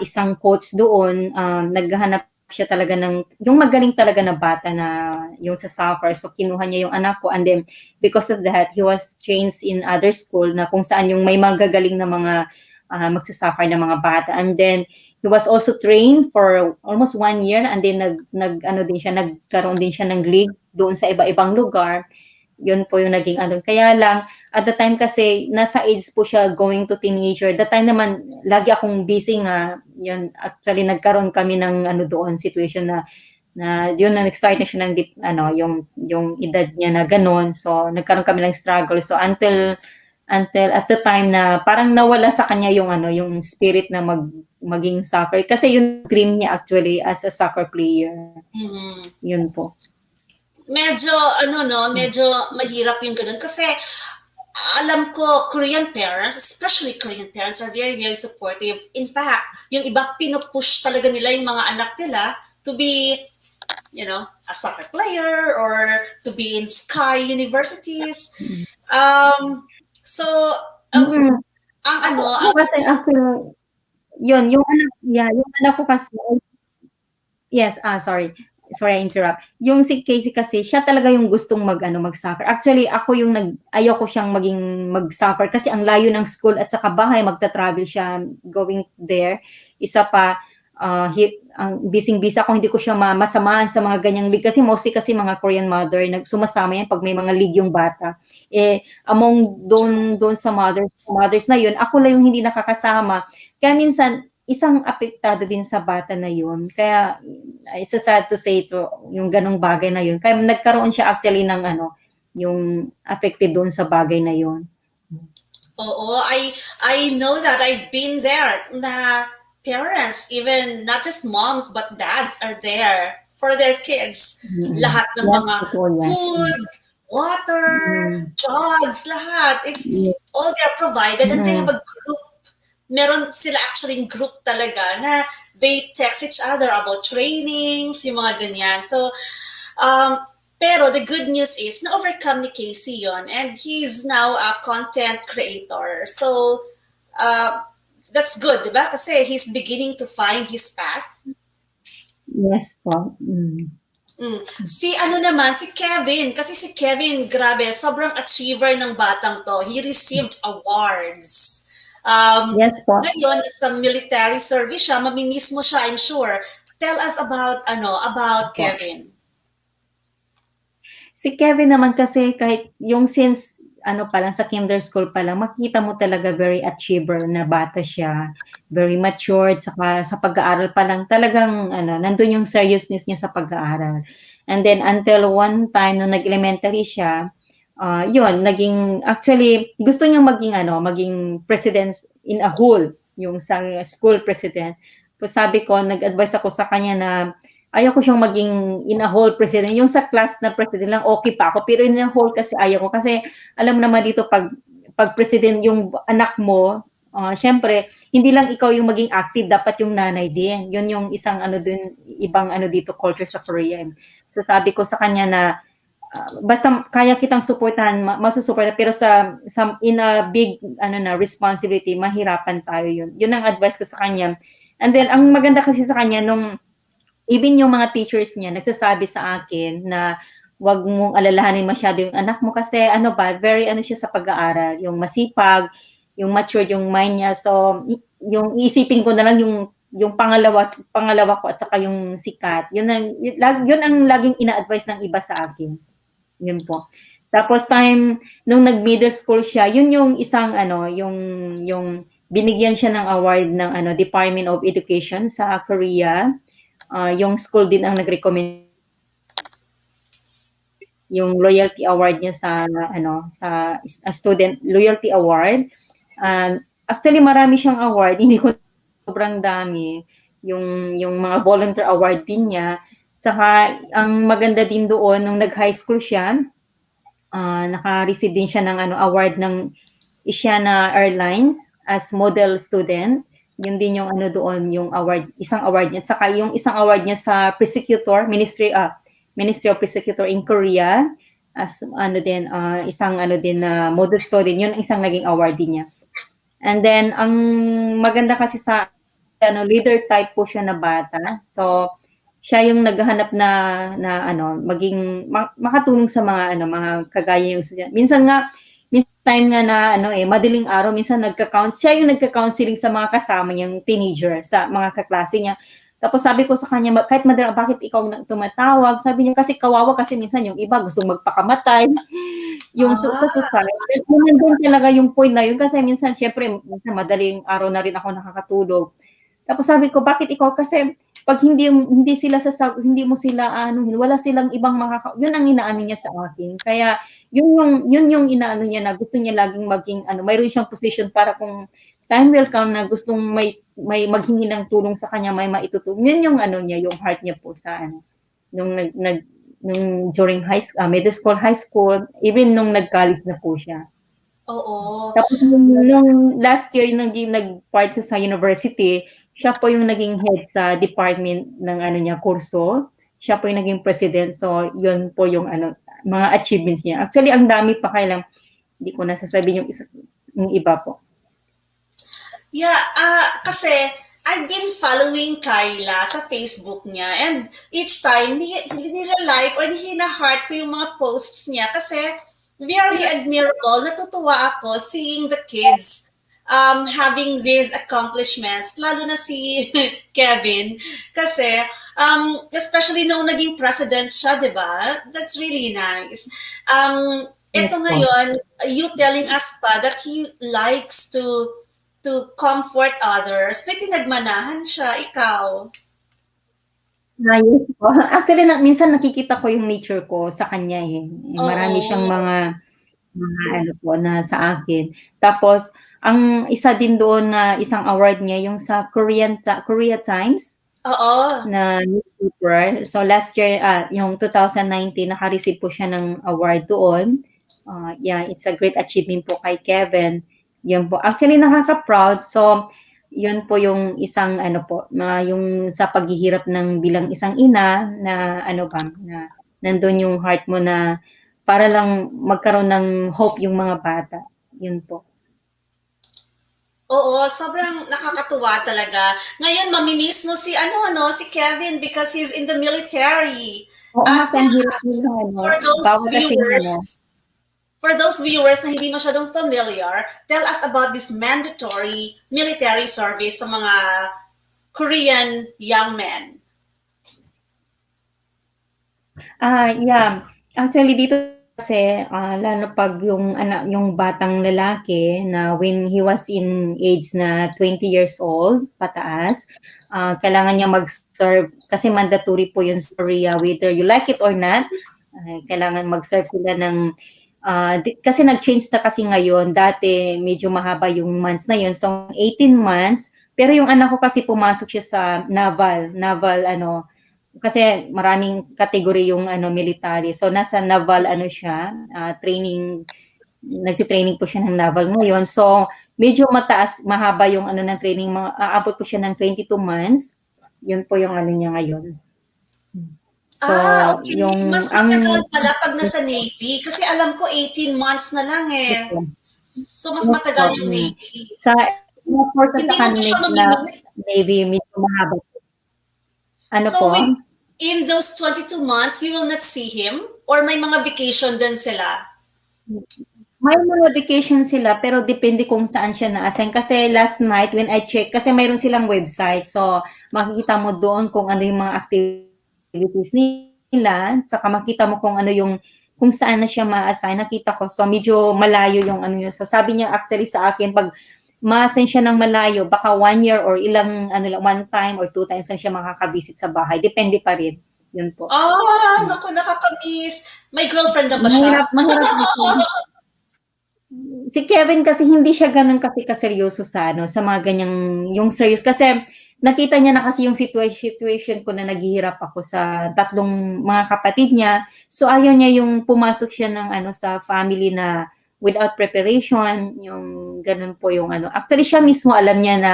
isang coach doon, naghahanap siya talaga yung magaling talaga na bata na yung sa soccer. So, kinuha niya yung anak ko and then because of that, he was trained in other school na kung saan yung may magagaling na mga magsasoccer na mga bata. And then, he was also trained for almost 1 year and then nagkaroon din siya ng league doon sa iba-ibang lugar. Yun po yung naging Kaya lang, at the time kasi, nasa age po siya going to teenager. That time naman, lagi akong busy nga. Yun, actually, nagkaroon kami ng doon, situation na yun na nag-start na siya ng yung edad niya na ganun. So, nagkaroon kami ng struggle. So, until at the time na parang nawala sa kanya yung spirit na maging soccer. Kasi yung dream niya actually as a soccer player. Yun po.
Medyo, medyo mahirap yung ganun. Kasi, alam ko, Korean parents, especially Korean parents, are very, very supportive. In fact, yung iba, pinupush talaga nila yung mga anak nila to be, a soccer player or to be in Sky universities. So,
Kasi actually, yun, yung anak ko kasi, yes, sorry. Sorry, I interrupt. Yung si Casey kasi, siya talaga yung gustong mag-soccer. Actually, ako yung ayoko siyang mag-soccer kasi ang layo ng school at saka bahay, magta-travel siya going there. Isa pa, ang busy-busy ako, hindi ko siya masamahan sa mga ganyang league kasi mostly kasi mga Korean mother, sumasama yan pag may mga league yung bata. Among doon sa mothers na yun, ako lang yung hindi nakakasama. Kaya minsan, isang apektado din sa bata na yun. Kaya, isa sad to say to yung ganong bagay na yun. Kaya nagkaroon siya actually ng yung affected doon sa bagay na yun.
Oo, I know that I've been there na parents, even not just moms but dads are there for their kids. Lahat ng mga food, water, jogs, lahat. It's all they're provided and they have a group. Meron sila actually group talaga na they text each other about trainings, yung mga ganyan. So, pero the good news is, na-overcome ni Casey yon and he's now a content creator. So, uh, that's good, di ba? Kasi he's beginning to find his path.
Yes po.
Si ano naman, si Kevin. Kasi si Kevin, grabe, sobrang achiever ng batang to. He received awards.
Yes po.
Ngayon, sa military service siya, mamimiss mo siya, I'm sure. Tell us about, about
Po.
Kevin.
Si Kevin naman kasi kahit yung since ano pa lang sa kinder school pa lang, makita mo talaga very achiever na bata siya, very matured, saka sa pag-aaral pa lang talagang ano, nandun yung seriousness niya sa pag-aaral. And then until one time nung nag-elementary siya, yun, naging actually gusto niya maging ano, maging president in a whole, yung sa school president. So sabi ko, nag-advise ako sa kanya na ayaw ko siyang maging in a whole president. Yung sa class na president lang, okay pa ako. Pero in a whole kasi ayaw ko. Kasi alam mo naman dito, pag president yung anak mo, syempre, hindi lang ikaw yung maging active, dapat yung nanay din. Yun yung isang ano din, ibang ano dito, culture sa Korea. So sabi ko sa kanya na, basta kaya kitang suportahan, masusuportahan, pero sa in a big ano na responsibility, mahirapan tayo yun. Yun ang advice ko sa kanya. And then, ang maganda kasi sa kanya, nung even yung mga teachers niya nagsasabi sa akin na wag mong alalahanin masyado yung anak mo kasi ano ba, very ano siya sa pag-aaral, yung masipag, yung matured yung mind niya. So, yung isipin ko na lang yung pangalawa ko at saka yung sikat. Yun ang laging ina-advise ng iba sa akin. Yun po. Tapos nung nag-middle school siya, yun yung isang ano, yung binigyan siya ng award ng ano Department of Education sa Korea. Yung school din ang nag-recommend yung loyalty award niya sa ano sa student loyalty award. Actually marami siyang award, hindi ko sobrang dami. Yung mga volunteer award din niya. Saka ang maganda din doon nung nag-high school siya, naka-receive din siya ng ano award ng Asiana Airlines as model student. Yun din yung ano doon, yung award, isang award niya. At saka yung isang award niya sa Prosecutor, Ministry of Prosecutor in Korea, as ano din, isang ano din na model student, yun ang isang naging award din niya. And then, ang maganda kasi sa ano, leader type po siya na bata. So, siya yung naghahanap na ano, maging makatulong sa mga ano, mga kagaya yung minsan time nga na ano madaling araw minsan siya yung nagka-counseling sa mga kasama niyang teenager, sa mga kaklase niya. Tapos sabi ko sa kanya, kahit madaling, bakit ikaw tumatawag? Sabi niya, kasi kawawa kasi minsan yung iba gustong magpakamatay. Yung sa society. Nandun talaga yung point na yun kasi minsan syempre minsan madaling araw na rin ako nakakatulog. Tapos sabi ko, bakit ikaw? Kasi pag hindi sila hindi mo sila ano, wala silang ibang yun ang inaano niya sa akin. Kaya yun yung inaano niya na gusto niya laging maging ano, mayroon siyang position para kung time will come na gustong may maghingi ng tulong sa kanya, may maitutulong. Yun yung ano niya, yung heart niya po sa ano, nung nung during middle school, high school, even nung nag-college na po siya.
Oo.
Tapos nung last year nag-part sa university, siya po yung naging head sa department ng ano niya kurso. Siya po yung naging president. So, yun po yung ano mga achievements niya. Actually, ang dami pa kailang hindi ko nasasabihin yung iba po.
Yeah, kasi I've been following Kyla sa Facebook niya and each time nila-like or hina-heart ko yung mga posts niya kasi very admirable. Natutuwa ako seeing the kids having these accomplishments, lalo na si Kevin. Kasi, especially nung naging president siya, di ba? That's really nice. Ito ngayon, you telling us pa that he likes to comfort others. May pinagmanahan siya, ikaw.
Yes po. Actually, minsan nakikita ko yung nature ko sa kanya eh. Marami siyang mga ano po na sa akin. Tapos, ang isa din doon na isang award niya, yung sa Korea Times.
Oo.
Na newspaper. So last year, yung 2019, naka-receive po siya ng award doon. Yeah, it's a great achievement po kay Kevin. Yun po. Actually, nakaka-proud. So, yun po yung isang ano po, na yung sa paghihirap ng bilang isang ina na ano ba, na nandun yung heart mo na para lang magkaroon ng hope yung mga bata. Yun po.
Oo, sobrang nakakatuwa talaga. Ngayon, mamimiss mo si Kevin because he's in the military.
Oo nga,
At
ang
tell
hirap
us,
nila ano,
for those
bawal kasing ano.
viewers, for those viewers na hindi masyadong familiar, tell us about this mandatory military service sa mga Korean young men.
Yeah. Actually dito kasi, lalo 'pag yung batang lalaki na when he was in age na 20 years old pataas, kailangan niya mag-serve kasi mandatory po yun sa Korea whether you like it or not, kailangan mag-serve sila ng, kasi nag-change na kasi ngayon. Dati medyo mahaba yung months na yun, so 18 months. Pero yung anak ko kasi pumasok siya sa naval ano, kasi maraming category yung ano military. So nasa naval ano siya, training, nagti-training po siya ng naval ngayon. So medyo mataas, mahaba yung ano ng training, aabot po siya ng 22 months. Yun po yung ano niya ngayon. So
Okay.
yung
Mas matagal pala pag nasa Navy. Kasi alam ko 18 months na lang eh. So, mas
yes po,
matagal yung Navy.
sa Air Force at
Hindi
saka
mo ba siya mamimili?
Navy medyo mahaba. Ano
So,
po?
in those 22 months, you will not see him? Or may mga vacation din sila?
May mga vacation sila pero depende kung saan siya na-assign. Kasi last night when I check, kasi mayroon silang website. So makikita mo doon kung ano yung mga activities nila. Saka makita mo kung ano yung kung saan na siya ma-assign. Nakita ko. So medyo malayo yung ano niya. So sabi niya actually sa akin, pag ma-assign siya ng malayo, baka 1 year or ilang ano lang, 1 time or 2 times lang siya makakabisit sa bahay. Depende pa rin. Yun po.
Naku, nakakamiss. May girlfriend na ba siya?
Mahirap dito. Si Kevin kasi hindi siya gano'n kasi kaseryoso sa ano, sa mga ganyang yung serious kasi nakita niya na kasi yung situation ko na naghihirap ako sa tatlong mga kapatid niya. So ayaw niya yung pumasok siya ng ano sa family na without preparation, yung gano'n po yung ano. Actually siya mismo alam niya na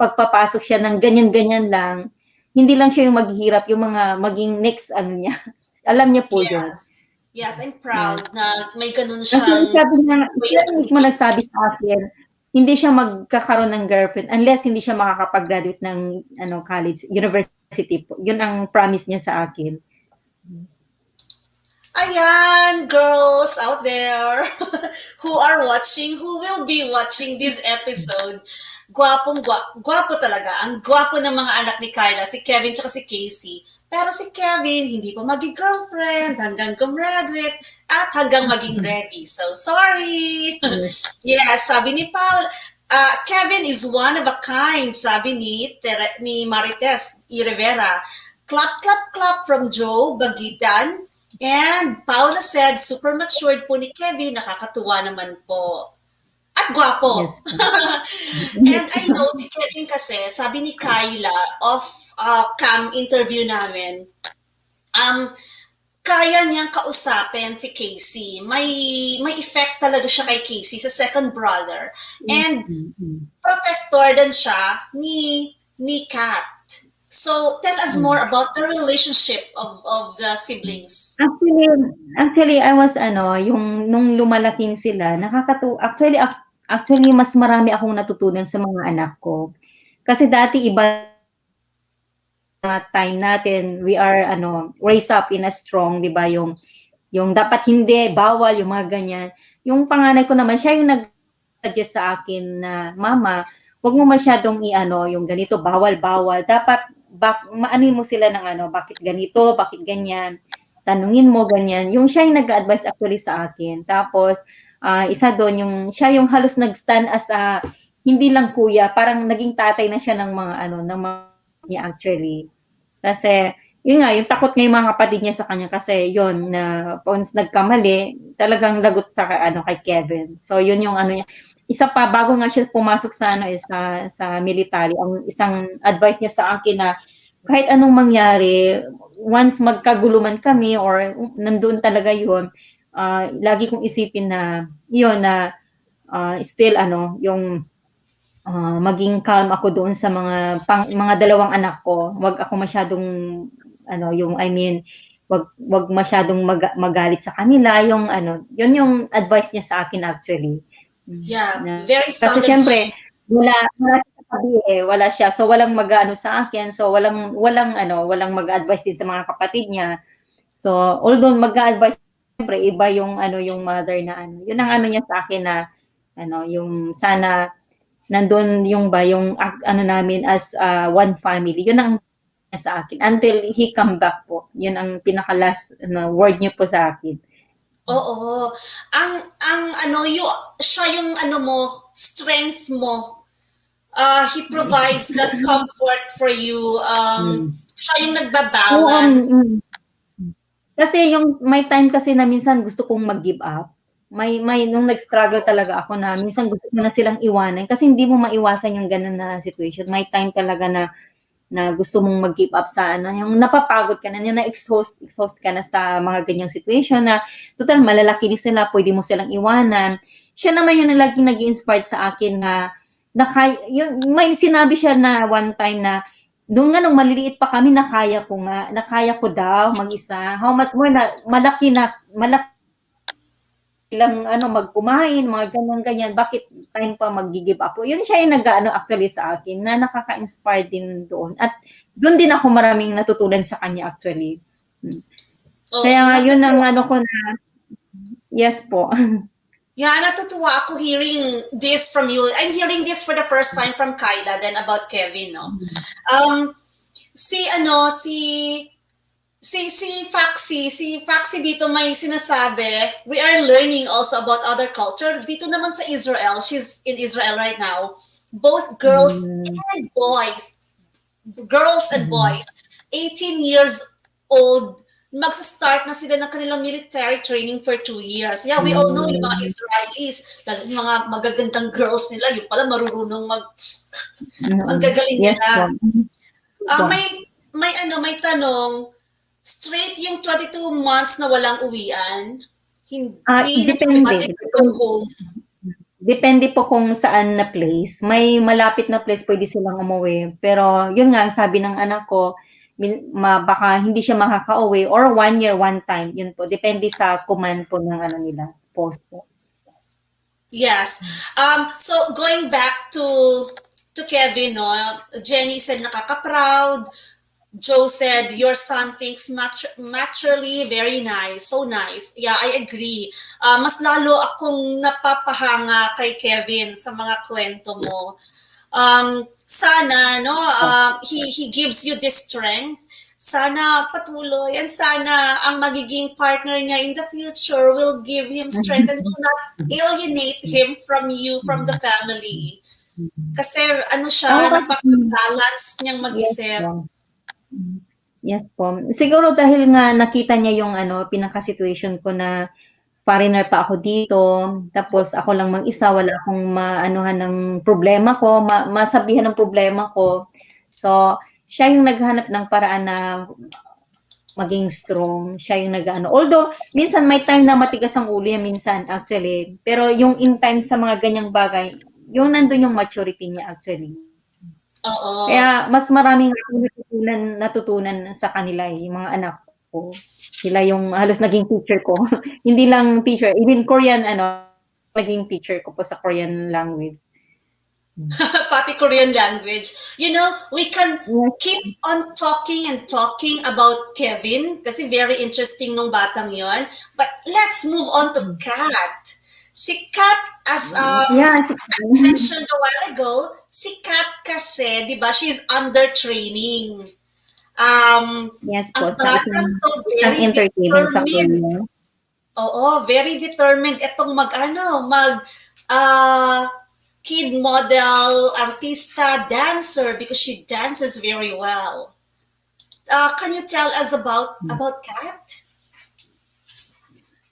pagpapasok siya ng ganyan-ganyan lang, hindi lang siya yung maghihirap, yung mga maging next ano niya. Alam niya po 'yun.
Yes. Yes, I'm
Yes.
proud na may ganun
Kasi
siyang
sabi niya,
way
siya
of
mismo
thinking.
nagsabi sa akin, hindi siya magkakaroon ng girlfriend unless hindi siya makakapag-graduate ng ano college, university po. Yun ang promise niya sa akin.
Ayan, girls out there who are watching, who will be watching this episode. Gwapo talaga. Ang gwapo ng mga anak ni Kyla, si Kevin tsaka si Casey. Pero si Kevin, hindi pa maging-girlfriend hanggang gumraduate at hanggang maging ready. So, sorry.
Yes.
Yes, sabi ni Paul, Kevin is one of a kind, sabi ni Marites E. Rivera. Clap, clap, clap from Joe Bagitan. And Paula said, super matured po ni Kevin, nakakatuwa naman po. At gwapo.
Yes po.
And I know si Kevin kasi, sabi ni Kyla, cam interview namin, kaya niyang kausapin si Casey. May effect talaga siya kay Casey sa second brother. And protector din siya ni Kat. So, tell us more about the relationship of the siblings.
Actually I was ano, yung nung lumalaking sila, actually mas marami akong natutunan sa mga anak ko. Kasi dati iba time natin, we are ano, raised up in a strong, 'di ba, yung dapat hindi, bawal, yung mga ganyan. Yung panganay ko naman, siya yung nag-suggest sa akin na, "Mama, wag mo masyadong i-ano, yung ganito, bawal-bawal. Dapat maanuhin mo sila ng ano, bakit ganito, bakit ganyan. Tanungin mo ganyan." Yung siya yung nag-a-advise actually sa akin. Tapos isa doon yung siya yung halos nag-stand as a hindi lang kuya, parang naging tatay na siya ng mga ano, ng mga niya actually. Kasi yun nga, yung takot nga yung mga kapatid niya sa kanya kasi yun na once nagkamali, talagang lagot sa ano kay Kevin. So yun yung ano niya. Isa pa bago nga siya pumasok sa ano sa military, ang isang advice niya sa akin na kahit anong mangyari, once magkaguluman kami or nandoon talaga yun, lagi kong isipin na yun na still ano, yung maging calm ako doon sa mga dalawang anak ko. Wag ako masyadong ano, yung I mean, wag masyadong magalit sa kanila, yung ano, yun yung advice niya sa akin actually.
Yeah,
Na,
very
kasi
sound
syempre,
advice.
wala siya katabi, eh, wala siya. So, walang mag-aano sa akin, so walang mag-a-advice din sa mga kapatid niya. So, although mag-a-advice siyempre iba yung ano, yung mother na ano, yun ang ano niya sa akin na ano, yung sana nandun yung ba yung ano namin as one family. Yun ang niya sa akin until he come back po. Yun ang pinaka-last word niya po sa akin.
Oo. Ang ano, siya yung ano mo, strength mo. He provides that comfort for you. Siya yung
Oo,
nagbabalance.
kasi yung may time kasi na minsan gusto kong mag-give up. May nung nag-struggle talaga ako na minsan gusto ko na silang iwanan kasi hindi mo maiwasan yung gano'n na situation. May time talaga na gusto mong mag-give up sa ano, yung napapagod ka na, yung exhaust ka na sa mga ganyang situation na total malalaki din sila, pwede mo silang iwanan. Siya naman yung laging nag-inspire sa akin yung may sinabi siya na one time na doon nga nung maliliit pa kami nakaya ko daw mag-isa. How much more na malaki lang ano magkumain, mga ganyan-ganyan. Bakit time pa mag-give up? Yun siya yung nag-ano actually sa akin na nakaka-inspire din doon. At doon din ako maraming natutunan sa kanya actually. Kaya nga yun ang ano ko na yes po.
Yeah, natutuwa ako hearing this from you. I'm hearing this for the first time from Kyla then about Kevin, no? Si Foxy dito may sinasabi, we are learning also about other culture. Dito naman sa Israel, she's in Israel right now. Both girls and boys, 18 years old, magsa-start na sila ng kanilang military training for 2 years. Yeah, we all know yung mga Israelis, yung mga magagandang girls nila, yung pala marurunong ang gagaling
Yes
nila.
po.
May tanong, straight yung 22 months na walang uwian, hindi na
Depende.
go home.
Depende po kung saan na place. May malapit na place pwede silang umuwi. Pero yun nga, ang sabi ng anak ko, baka hindi siya makakauwi or 1 year, 1 time. Yun po. Depende sa command po ng ano nila, post po.
Yes. So going back to Kevin, no? Jenny said nakaka-proud. Joe said your son thinks maturely, very nice, so nice. Yeah, I agree. Mas lalo akong napapahanga kay Kevin sa mga kwento mo. Sana no, he gives you this strength. Sana patuloy and sana ang magiging partner niya in the future will give him strength and will not alienate him from you, from the family. Kasi ano siya, napaka-balance niyang mag-isip.
Yes po. Siguro dahil nga nakita niya yung ano, pinaka-situation ko na foreigner pa ako dito, tapos ako lang mag-isa, wala akong maanuhan ng problema ko, masabihan ng problema ko. So, siya yung naghanap ng paraan na maging strong. Siya yung nag-ano. Although, minsan may time na matigas ang ulo niya minsan actually. Pero yung in time sa mga ganyang bagay, yung nandun yung maturity niya actually.
Oo.
Kaya mas maraming natutunan sa kanila yung mga anak ko. Sila yung halos naging teacher ko. Hindi lang teacher, even Korean naging teacher ko po sa Korean language.
Pati Korean language. You know, we can keep on talking and talking about Kevin kasi very interesting nung batang yon. But let's move on to Kat. Si Kat, as I mentioned a while ago, si Kat kasi, di ba, she's under training.
Yes po,
Ang batang to, very
entertaining sa
determined.
Korea.
Oo, very determined. Itong kid model, artista, dancer, because she dances very well. Can you tell us about Kat?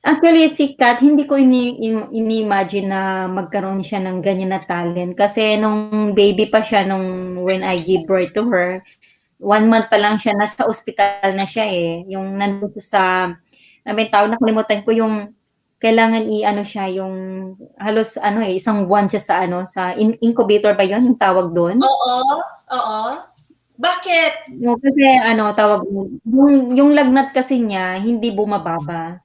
Actually, si Kat, hindi ko ini-imagine na magkaroon siya ng ganyan na talent. Kasi nung baby pa siya, when I give birth to her, 1 month pa lang siya, nasa ospital na siya eh. Yung nandun sa, nakalimutan ko yung, kailangan siya, yung halos isang buwan siya sa incubator ba yun, yung tawag doon?
Oo. Bakit?
Kasi tawag, yung lagnat kasi niya, hindi bumababa.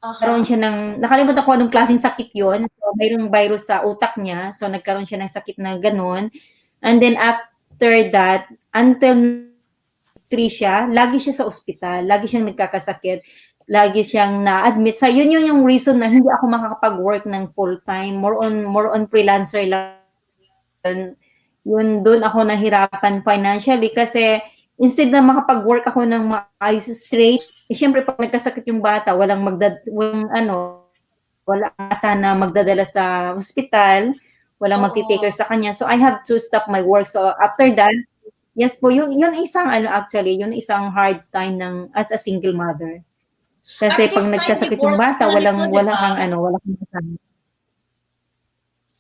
nagkaroon
Aha.
siya ng nakalimutan ko anong klaseng sakit 'yun. So, mayroong virus sa utak niya. So, nagkaroon siya ng sakit na gano'n. And then after that, until 3 siya, lagi siya sa ospital, lagi siyang nagkakasakit, lagi siyang na-admit. Sa yun yung reason na hindi ako makakapag-work ng full-time, more on freelancer lang. Yun dun ako nahirapan financially kasi instead na makapag-work ako ng maayos straight, eh, siyempre 'pag nagkasakit yung bata walang ano, walang asa na magdadala sa ospital, walang magte-take care
Oo.
sa kanya. So, I have to stop my work. So, after that, yes po, yun isang ano actually, yun isang hard time as a single mother. Kasi
At
'pag
this time,
nagkasakit yung
divorce
bata
na nito, di
wala
ba?
kang ano, wala kang kasama.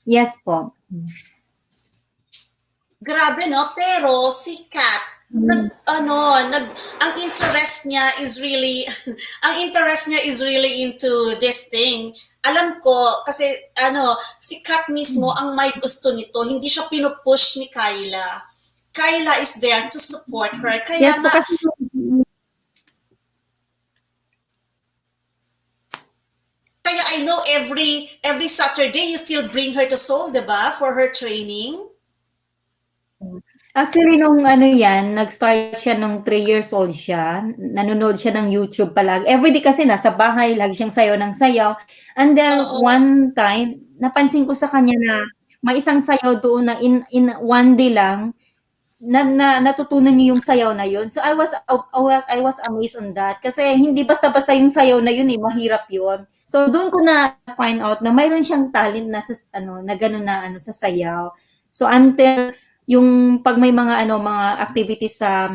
Yes po.
Grabe, no? Pero si Kat,
Hmm.
ang interest niya is really, ang interest niya is really into this thing. Alam ko, kasi si Kat mismo ang may gusto nito. Hindi siya pinupush ni Kyla. Kyla is there to support her. Kaya
Yes po
nga,
kasi
kaya I know every Saturday you still bring her to Seoul, 'di ba? For her training.
actually nung ano 'yan, nag-start siya nung 3 years old siya, nanonood siya ng YouTube palagi. Everyday kasi nasa bahay, lagi siyang sayaw ng sayaw. And then
Oo.
one time, napansin ko sa kanya na may isang sayaw doon na in one day lang natutunan niya yung sayaw na yun. So I was amazed on that kasi hindi basta-basta yung sayaw na yun, eh, mahirap yun. So doon ko na find out na mayroon siyang talent na sa na gano'n na sa sayaw. So until yung 'pag may mga activities sa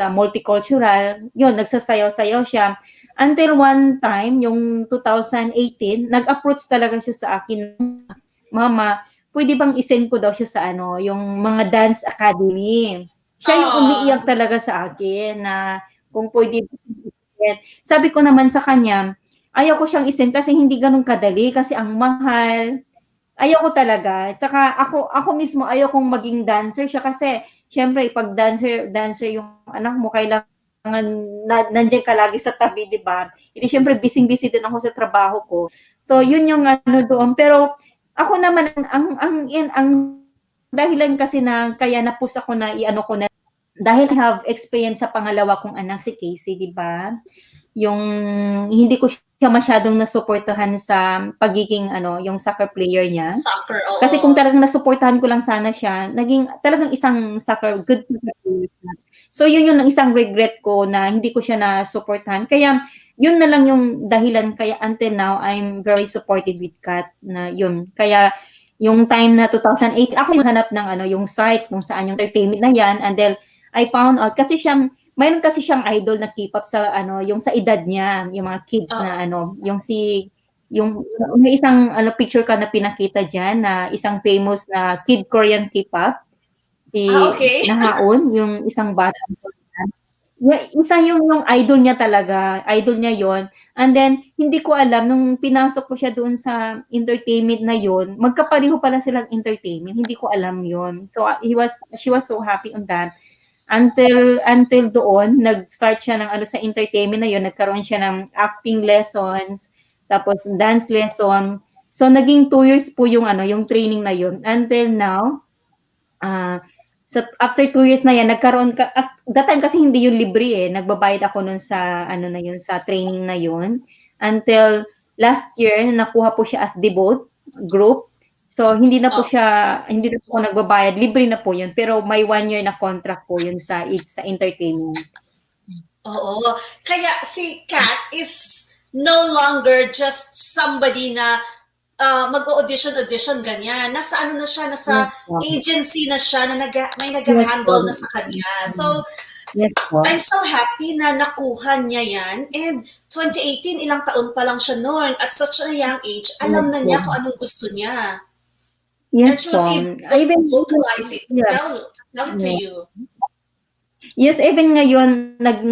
multicultural, yun nagsasayaw-sayaw siya. Until one time, yung 2018, nag-approach talaga siya sa akin, "Mama, pwede bang i-send ko daw siya sa yung mga dance academy." Siya yung
Ah,
umiiyak talaga sa akin na kung pwede i-send. Sabi ko naman sa kanya, ayaw ko siyang i-send kasi hindi gano'n kadali kasi ang mahal. Ayaw ko talaga. Tsaka ako mismo ayaw kong maging dancer siya kasi siyempre 'pag dancer yung anak mo kailangan nandiyan ka lagi sa tabi, 'di ba? Eh, di siyempre bising-busy din ako sa trabaho ko. So, yun yung doon. Pero ako naman ang dahilan kasi na kaya na-push ako na ko na dahil I have experience sa pangalawa kong anak si Casey, 'di ba? Yung hindi ko siya masyadong nasuportahan sa pagiging yung soccer player niya.
soccer,
Kasi kung
oo.
talagang nasuportahan ko lang sana siya, naging talagang isang good soccer player siya. So yun yung isang regret ko na hindi ko siya nasuportahan. Kaya yun na lang yung dahilan kaya until now I'm very supportive with Kat na yun. Kaya yung time na 2008, ako yung hanap ng yung site kung saan yung entertainment na yan and then I found out kasi mayroon kasi siyang idol na K-pop sa yung sa edad niya, yung mga kids na
Oo.
yung may isang picture ka na pinakita diyan na isang famous na kid Korean K-pop,
Ah,
si
okay.
Nahaon, yung isang batang Korean. Isa yung idol niya talaga, idol niya yon. And then hindi ko alam nung pinasok ko siya doon sa entertainment na yon, magkapareho pala silang entertainment, hindi ko alam yon. So she was so happy on that. Until doon, nag-start siya ng sa entertainment na yun, nagkaroon siya ng acting lessons, tapos dance lesson. So, naging 2 years po yung training na yun. Until now, ah, after 2 years na yan, at that time kasi hindi yun libre eh. Nagbabayad ako nun sa, na yun, sa training na yun. Until last year, nakuha po siya as debut group. So,
Oh,
hindi na po ako nagbabayad. Libre na po yun. Pero may 1 year na contract po yun sa entertainment.
oo. Kaya si Kat is no longer just somebody na mag-audition ganyan. Nasa ano na siya, nasa
Yes po.
agency na siya na may
Yes po.
nag-handle na sa kanya. So,
Yes po.
I'm so happy na nakuha niya yan. And 2018, ilang taon pa lang siya noon. At such a young age,
Yes
alam na
po.
niya kung anong gusto niya.
Yes
And she
po.
was able
Even,
to vocalize it,
yes.
tell it to
Yes.
you.
Yes, even ngayon nag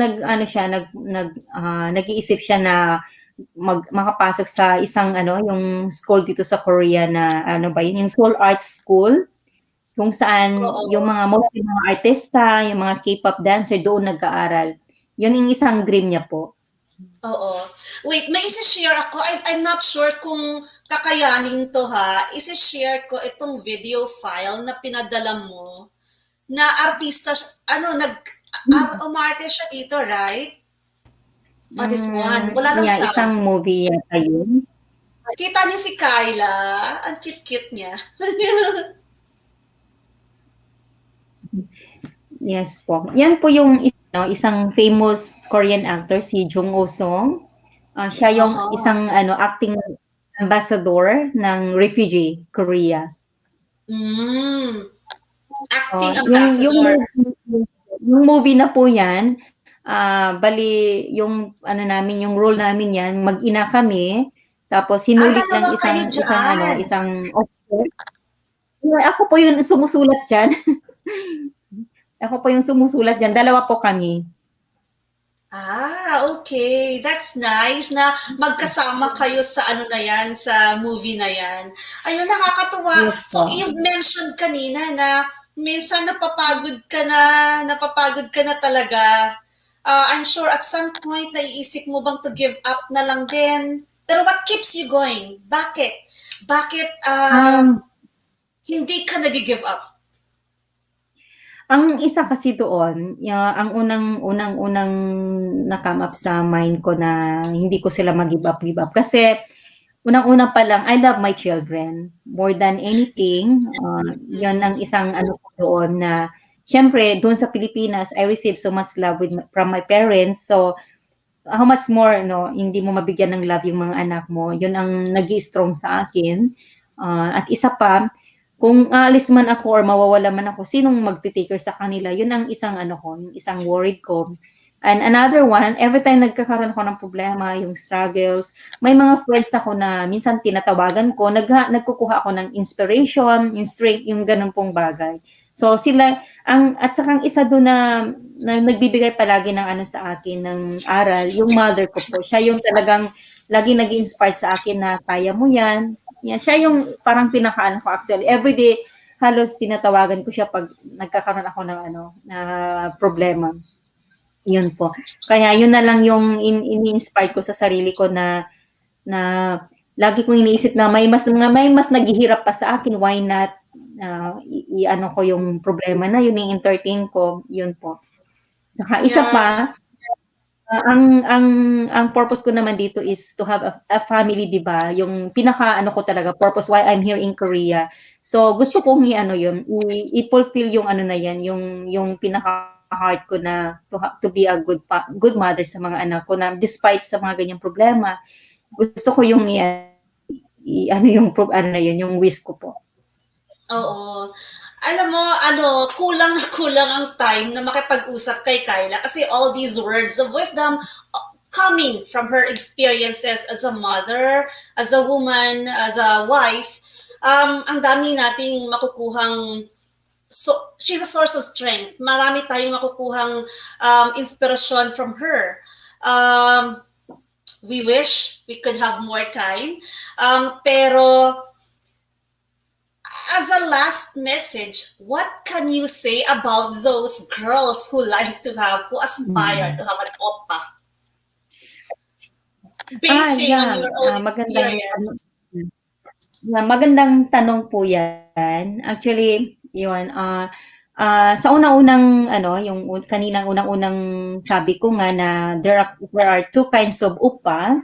siya nag-iisip siya na makapasok sa isang yung school dito sa Korea na ba yun, yung Seoul Arts School, kung saan yung
Oo.
mostly mga artista, yung mga K-pop dancer doon nag-aaral. Yun yung isang dream niya po.
Oo. Wait, may isi-share ako. I'm not sure kung kakayanin to ha. Isi-share ko itong video file na pinadala mo na artista, umarte siya dito, right? Oh, this one. Wala lang
Yeah,
sound.
isang movie yata yun.
Kita niyo si Kyla. Ang cute-cute niya.
Yes po. Yan po yung isang famous Korean actor, si Jung Oh-sung. Siya yung
Oo.
isang acting ambassador ng refugee Korea.
Mm. Acting
Yung
ambassador.
yung movie na po yan, bali yung namin, yung role namin yan, mag-ina kami, tapos hinulit ng
Dalawa kayo dyan.
isang officer. Ako po yung sumusulat diyan. Ako po yung sumusulat diyan. Dalawa po kami.
Okay. That's nice na magkasama kayo sa ano na yan, sa movie na yan. Ayun, nakakatuwa.
Yes
So,
po.
you've mentioned kanina na minsan napapagod ka na talaga. I'm sure at some point naiisip mo bang to give up na lang din. Pero what keeps you going? Bakit? Bakit
Um,
hindi ka nag-give up?
ang isa kasi doon, ang unang na-come up sa mind ko na hindi ko sila mag-give up. Kasi unang-una pa lang, I love my children more than anything. Yan ang isang ko doon na, syempre, doon sa Pilipinas, I received so much love from my parents. So, how much more, hindi mo mabigyan ng love yung mga anak mo. Yun ang nag-i-strong sa akin. At isa pa, kung aalis man ako or mawawala man ako, sinong magte-take care sa kanila? Yun ang isang yung isang worried ko. And another one, every time nagkakaroon ako ng problema, yung struggles, may mga friends ako na minsan tinatawagan ko, nagkukuha ako ng inspiration, yung strength, yung ganun pong bagay. So sila, at saka ang isa doon na nagbibigay palagi ng sa akin, ng aral, yung mother ko po. Siya yung talagang lagi nag-inspire sa akin na kaya mo yan. Yan, siya yung parang pinakaano ko actually. Every day, halos tinatawagan ko siya pag nagkakaroon ako ng na problema. Yun po. Kaya yun na lang yung ini-inspire ko sa sarili ko na lagi kong iniisip na may mas naghihirap pa sa akin, why not i-ano ko yung problema na yun, i-entertain ko, yun po. Saka isa
Yeah.
pa, ang purpose ko naman dito is to have a family, 'di ba? Yung pinaka ko talaga purpose why I'm here in Korea. So gusto kong yun, i-fulfill yung na yan, yung pinaka heart ko na to be a good mother sa mga anak ko na despite sa mga ganyang problema, gusto ko yung na yun, yung wish ko po.
Oo. Alam mo, kulang na kulang ang time na makipag-usap kay Kyla kasi all these words of wisdom coming from her experiences as a mother, as a woman, as a wife, ang dami nating makukuhang, so she's a source of strength. Marami tayong makukuhang inspirasyon from her. We wish we could have more time. Pero as a last message, what can you say about those girls who aspire to have an oppa? Basing on your own experience.
Magandang tanong po yan. Actually, yun, sa unang-unang, yung kanina unang-unang sabi ko nga na there are two kinds of upa,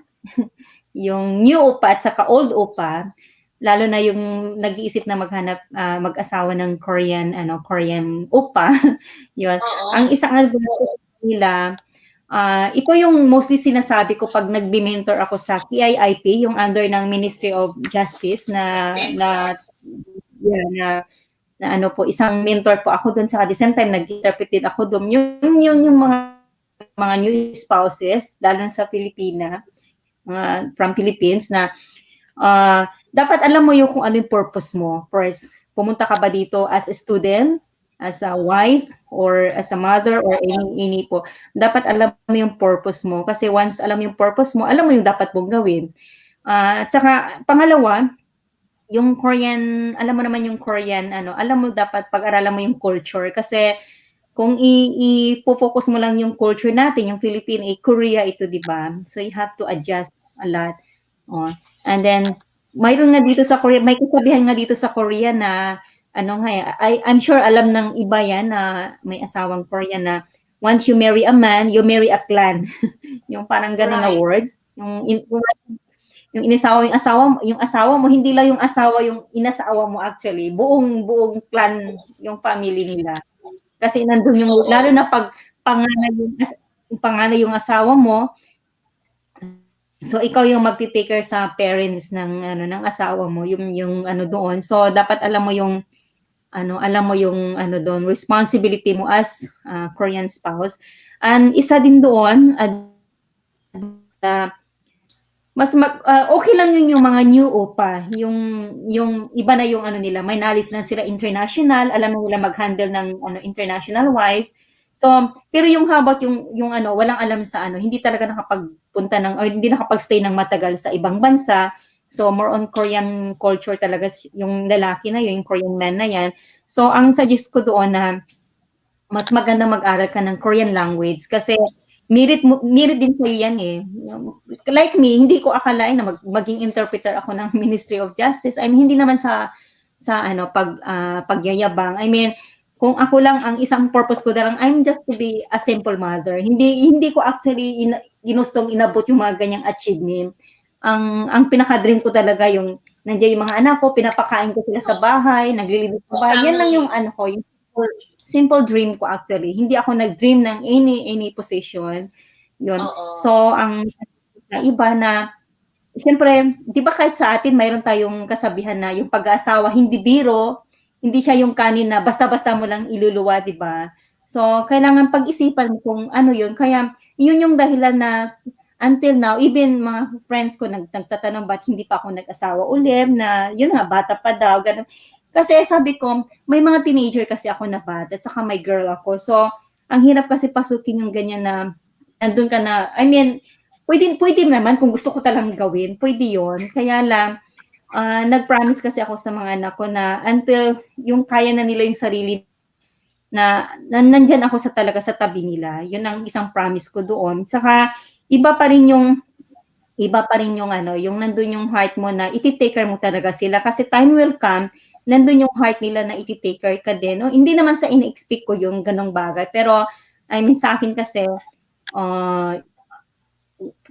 yung new upa at saka old upa, lalo na yung nag-iisip na mag-asawa ng Korean upa, yun.
Oo.
Ang isang advice nila, ito yung mostly sinasabi ko pag nagbi-mentor ako sa KIIP, yung under ng Ministry of Justice na po, isang mentor po ako doon, sa the same time nag-interpret din ako doon. Yung mga new spouses, lalo sa Pilipina, from Philippines, na dapat alam mo yung kung ano yung purpose mo. First, pumunta ka ba dito as a student, as a wife, or as a mother, or any po. Dapat alam mo yung purpose mo. Kasi once alam mo yung purpose mo, alam mo yung dapat mong gawin. At saka, pangalawa, yung Korean, alam mo naman yung Korean, alam mo dapat pag-aralan mo yung culture. Kasi kung ipo-focus mo lang yung culture natin, yung Philippine, Korea ito, 'di ba? So you have to adjust a lot. Oh, and then mayroon nga dito sa Korea, may kasabihan nga dito sa Korea na ano nga, I'm sure alam ng iba 'yan na may asawang Korean na once you marry a man, you marry a clan. Yung parang gano'n na
Right.
words, yung inasawa yung asawa mo hindi lang yung asawa yung inasawa mo actually, buong buong clan yung family nila. Kasi nandun yung lalo
Oo.
na 'pag panganay yung asawa mo, so ikaw yung magte-take care sa parents ng ano, ng asawa mo, yung ano doon. So dapat alam mo yung ano doon, responsibility mo as, Korean spouse. And isa din doon, okey lang yun yung mga new opa, yung iba na yung ano nila, may knowledge na sila international, alam na nila mag-handle ng ano, international wife. So, pero yung how about yung ano, walang alam sa ano, hindi talaga nakapagpunta ng or hindi nakapag-stay ng matagal sa ibang bansa. So, more on Korean culture talaga yung lalaki na yun, yung Korean man na yan. So, ang suggest ko doon na mas maganda mag-aral ka ng Korean language kasi merit din sa'yo yan eh. Like me, hindi ko akalain na maging interpreter ako ng Ministry of Justice. I mean, hindi naman sa ano pagyayabang. I mean, kung ako lang ang isang purpose ko lang, I'm just to be a simple mother. Hindi ko actually ginustong inabot yung mga ganyang achievement. Ang pinaka-dream ko talaga yung nandiyan yung mga anak ko, pinapakain ko sila sa bahay, naglilinis sa bahay. Yan lang yung
Family.
ano ko, yung simple dream ko actually. Hindi ako nag-dream ng any position. Yun.
Oo.
So, ang iba na, siyempre, di ba kahit sa atin, mayroon tayong kasabihan na yung pag-aasawa, hindi biro, hindi siya yung kanin na basta-basta mo lang iluluwa, di ba? So, kailangan pag-isipan mo kung ano yun. Kaya, yun yung dahilan na until now, even mga friends ko nagtatanong ba't hindi pa ako nag-asawa ulit, na yun nga, bata pa daw, ganun. Kasi sabi ko, may mga teenager kasi ako na bata, at saka may girl ako. So, ang hirap kasi pasukin yung ganyan na, nandun ka na, I mean, pwede naman kung gusto ko talagang gawin, pwede yon. Kaya lang, nag-promise kasi ako sa mga anak ko na until yung kaya na nila yung sarili na nandiyan ako talaga sa tabi nila. Yun ang isang promise ko doon. Saka iba pa rin yung ano, yung nandun yung heart mo na iti-take care mo talaga sila kasi time will come, nandun yung heart nila na iti-take care ka din. No? Hindi naman sa ina-expect ko yung ganong bagay. Pero, I mean, sa akin kasi, uh,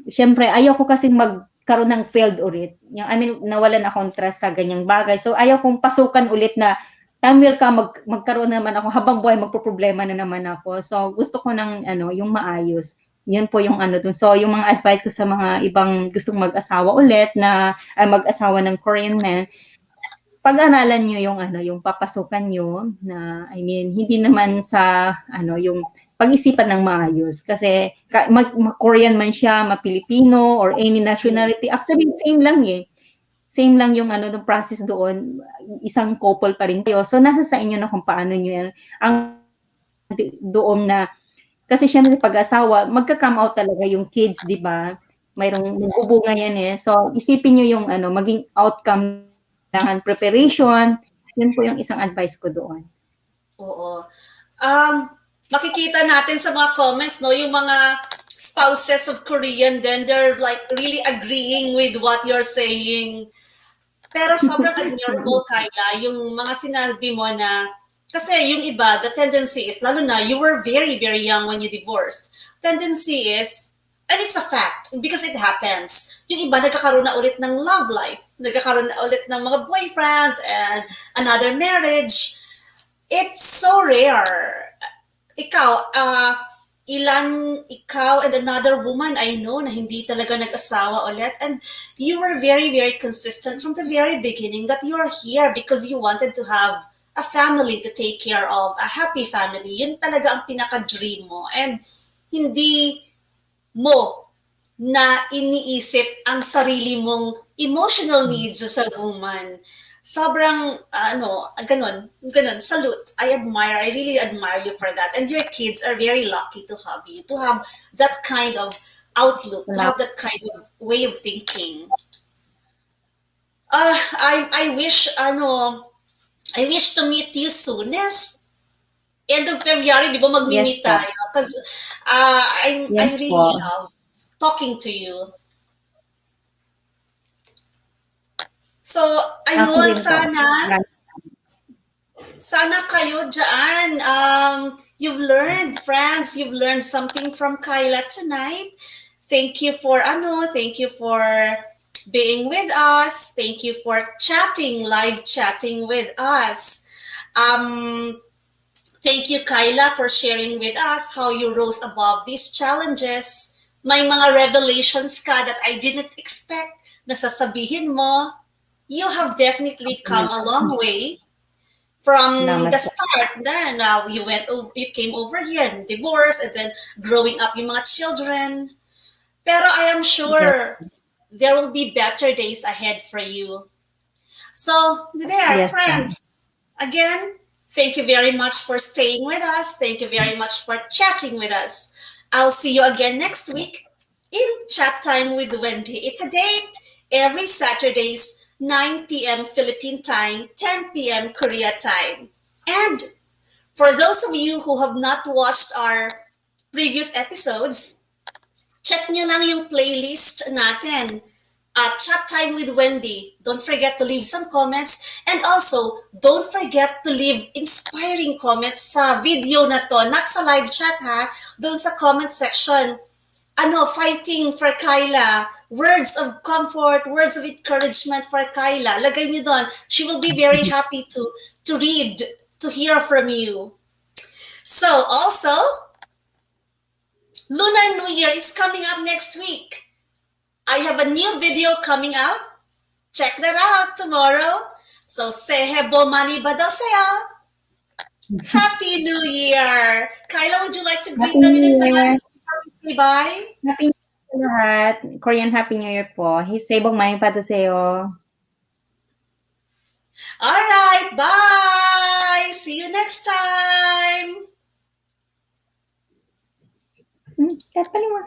siyempre, ayaw ko kasi magkaroon ng failed ulit. Yung, I mean, nawalan akong trust sa ganyang bagay. So, ayaw kong pasukan ulit na time will come, magkaroon naman ako, habang buhay, magpo-problema na naman ako. So, gusto ko ng, ano, yung maayos. Yun po yung ano dun. So, yung mga advice ko sa mga ibang gustong mag-asawa ulit na, mag-asawa ng Korean man, pag-aralan nyo yung ano, yung papasukan nyo na, I mean, hindi naman sa, ano, yung pag-isipan ng maayos. Kasi, Korean man siya, ma-Pilipino, or any nationality, actually, same lang eh. Same lang yung ano, yung process doon. Isang couple pa rin kayo. So, nasa sa inyo na kung paano nyo yan. Ang doon na, kasi syempre pag-asawa, magka-come out talaga yung kids, di ba? Mayroong magbubunga yan eh. So, isipin nyo yung ano, maging outcome ng preparation. Yun po yung isang advice ko doon.
Oo. Um, Makikita natin sa mga comments, no, yung mga spouses of Korean, then they're like really agreeing with what you're saying. Pero sobrang admirable, Kyla, yung mga sinabi mo na, kasi yung iba, the tendency is, lalo na, you were very, very young when you divorced. Tendency is, and it's a fact, because it happens, yung iba nagkakaroon na ulit ng love life, nagkakaroon na ulit ng mga boyfriends and another marriage. It's so rare. Ikaw, ikaw and another woman I know na hindi talaga nag-asawa ulit, and you were very, very consistent from the very beginning that you are here because you wanted to have a family to take care of, a happy family. Yun talaga ang pinaka-dream mo. And hindi mo na iniisip ang sarili mong emotional needs as a woman. Sobrang, ganun, salute. I really admire you for that. And your kids are very lucky to have you, to have that kind of outlook, to have that kind of way of thinking. I wish to meet you soonest. End of February, di ba
Yes
magmi-meet
po.
tayo? Because I
Yes
really
po.
love talking to you. So,
Ako
ayun,
din po.
sana kayo dyan. You've learned, friends, you've learned something from Kyla tonight. Thank you for being with us. Thank you for live chatting with us. Um, Thank you, Kyla, for sharing with us how you rose above these challenges. May mga revelations ka that I didn't expect na sasabihin mo. You have definitely come a long way from
Salamat
the
po.
start. Now you came over here and divorced and then growing up yung mga children. Pero I am
Yes.
sure there will be better days ahead for you. So there,
Yes po.
friends, again, thank you very much for staying with us. Thank you very much for chatting with us. I'll see you again next week in Chat Time with Wendy. It's a date every Saturdays, 9 p.m. Philippine time, 10 p.m. Korea time. And for those of you who have not watched our previous episodes, check nyo lang yung playlist natin. Chat Time with Wendy. Don't forget to leave some comments. And also, don't forget to leave inspiring comments sa video na to. Not sa live chat ha. Doon sa comment section. Fighting for Kyla. Words of comfort, words of encouragement for Kyla. Lagay niyo doon. She will be very happy to read, to hear from you. So, also, Lunar New Year is coming up next week. I have a new video coming out. Check that out tomorrow. So, 새해 복 많이 받으세요. Happy New Year! Kyla, would you like to greet
Happy
them in
New Year.
advance before we say bye?
Happy New Year sa lahat. Korean Happy New Year po. Say bong may paduseo.
All right, bye! See you next time!
Kahit pala mo.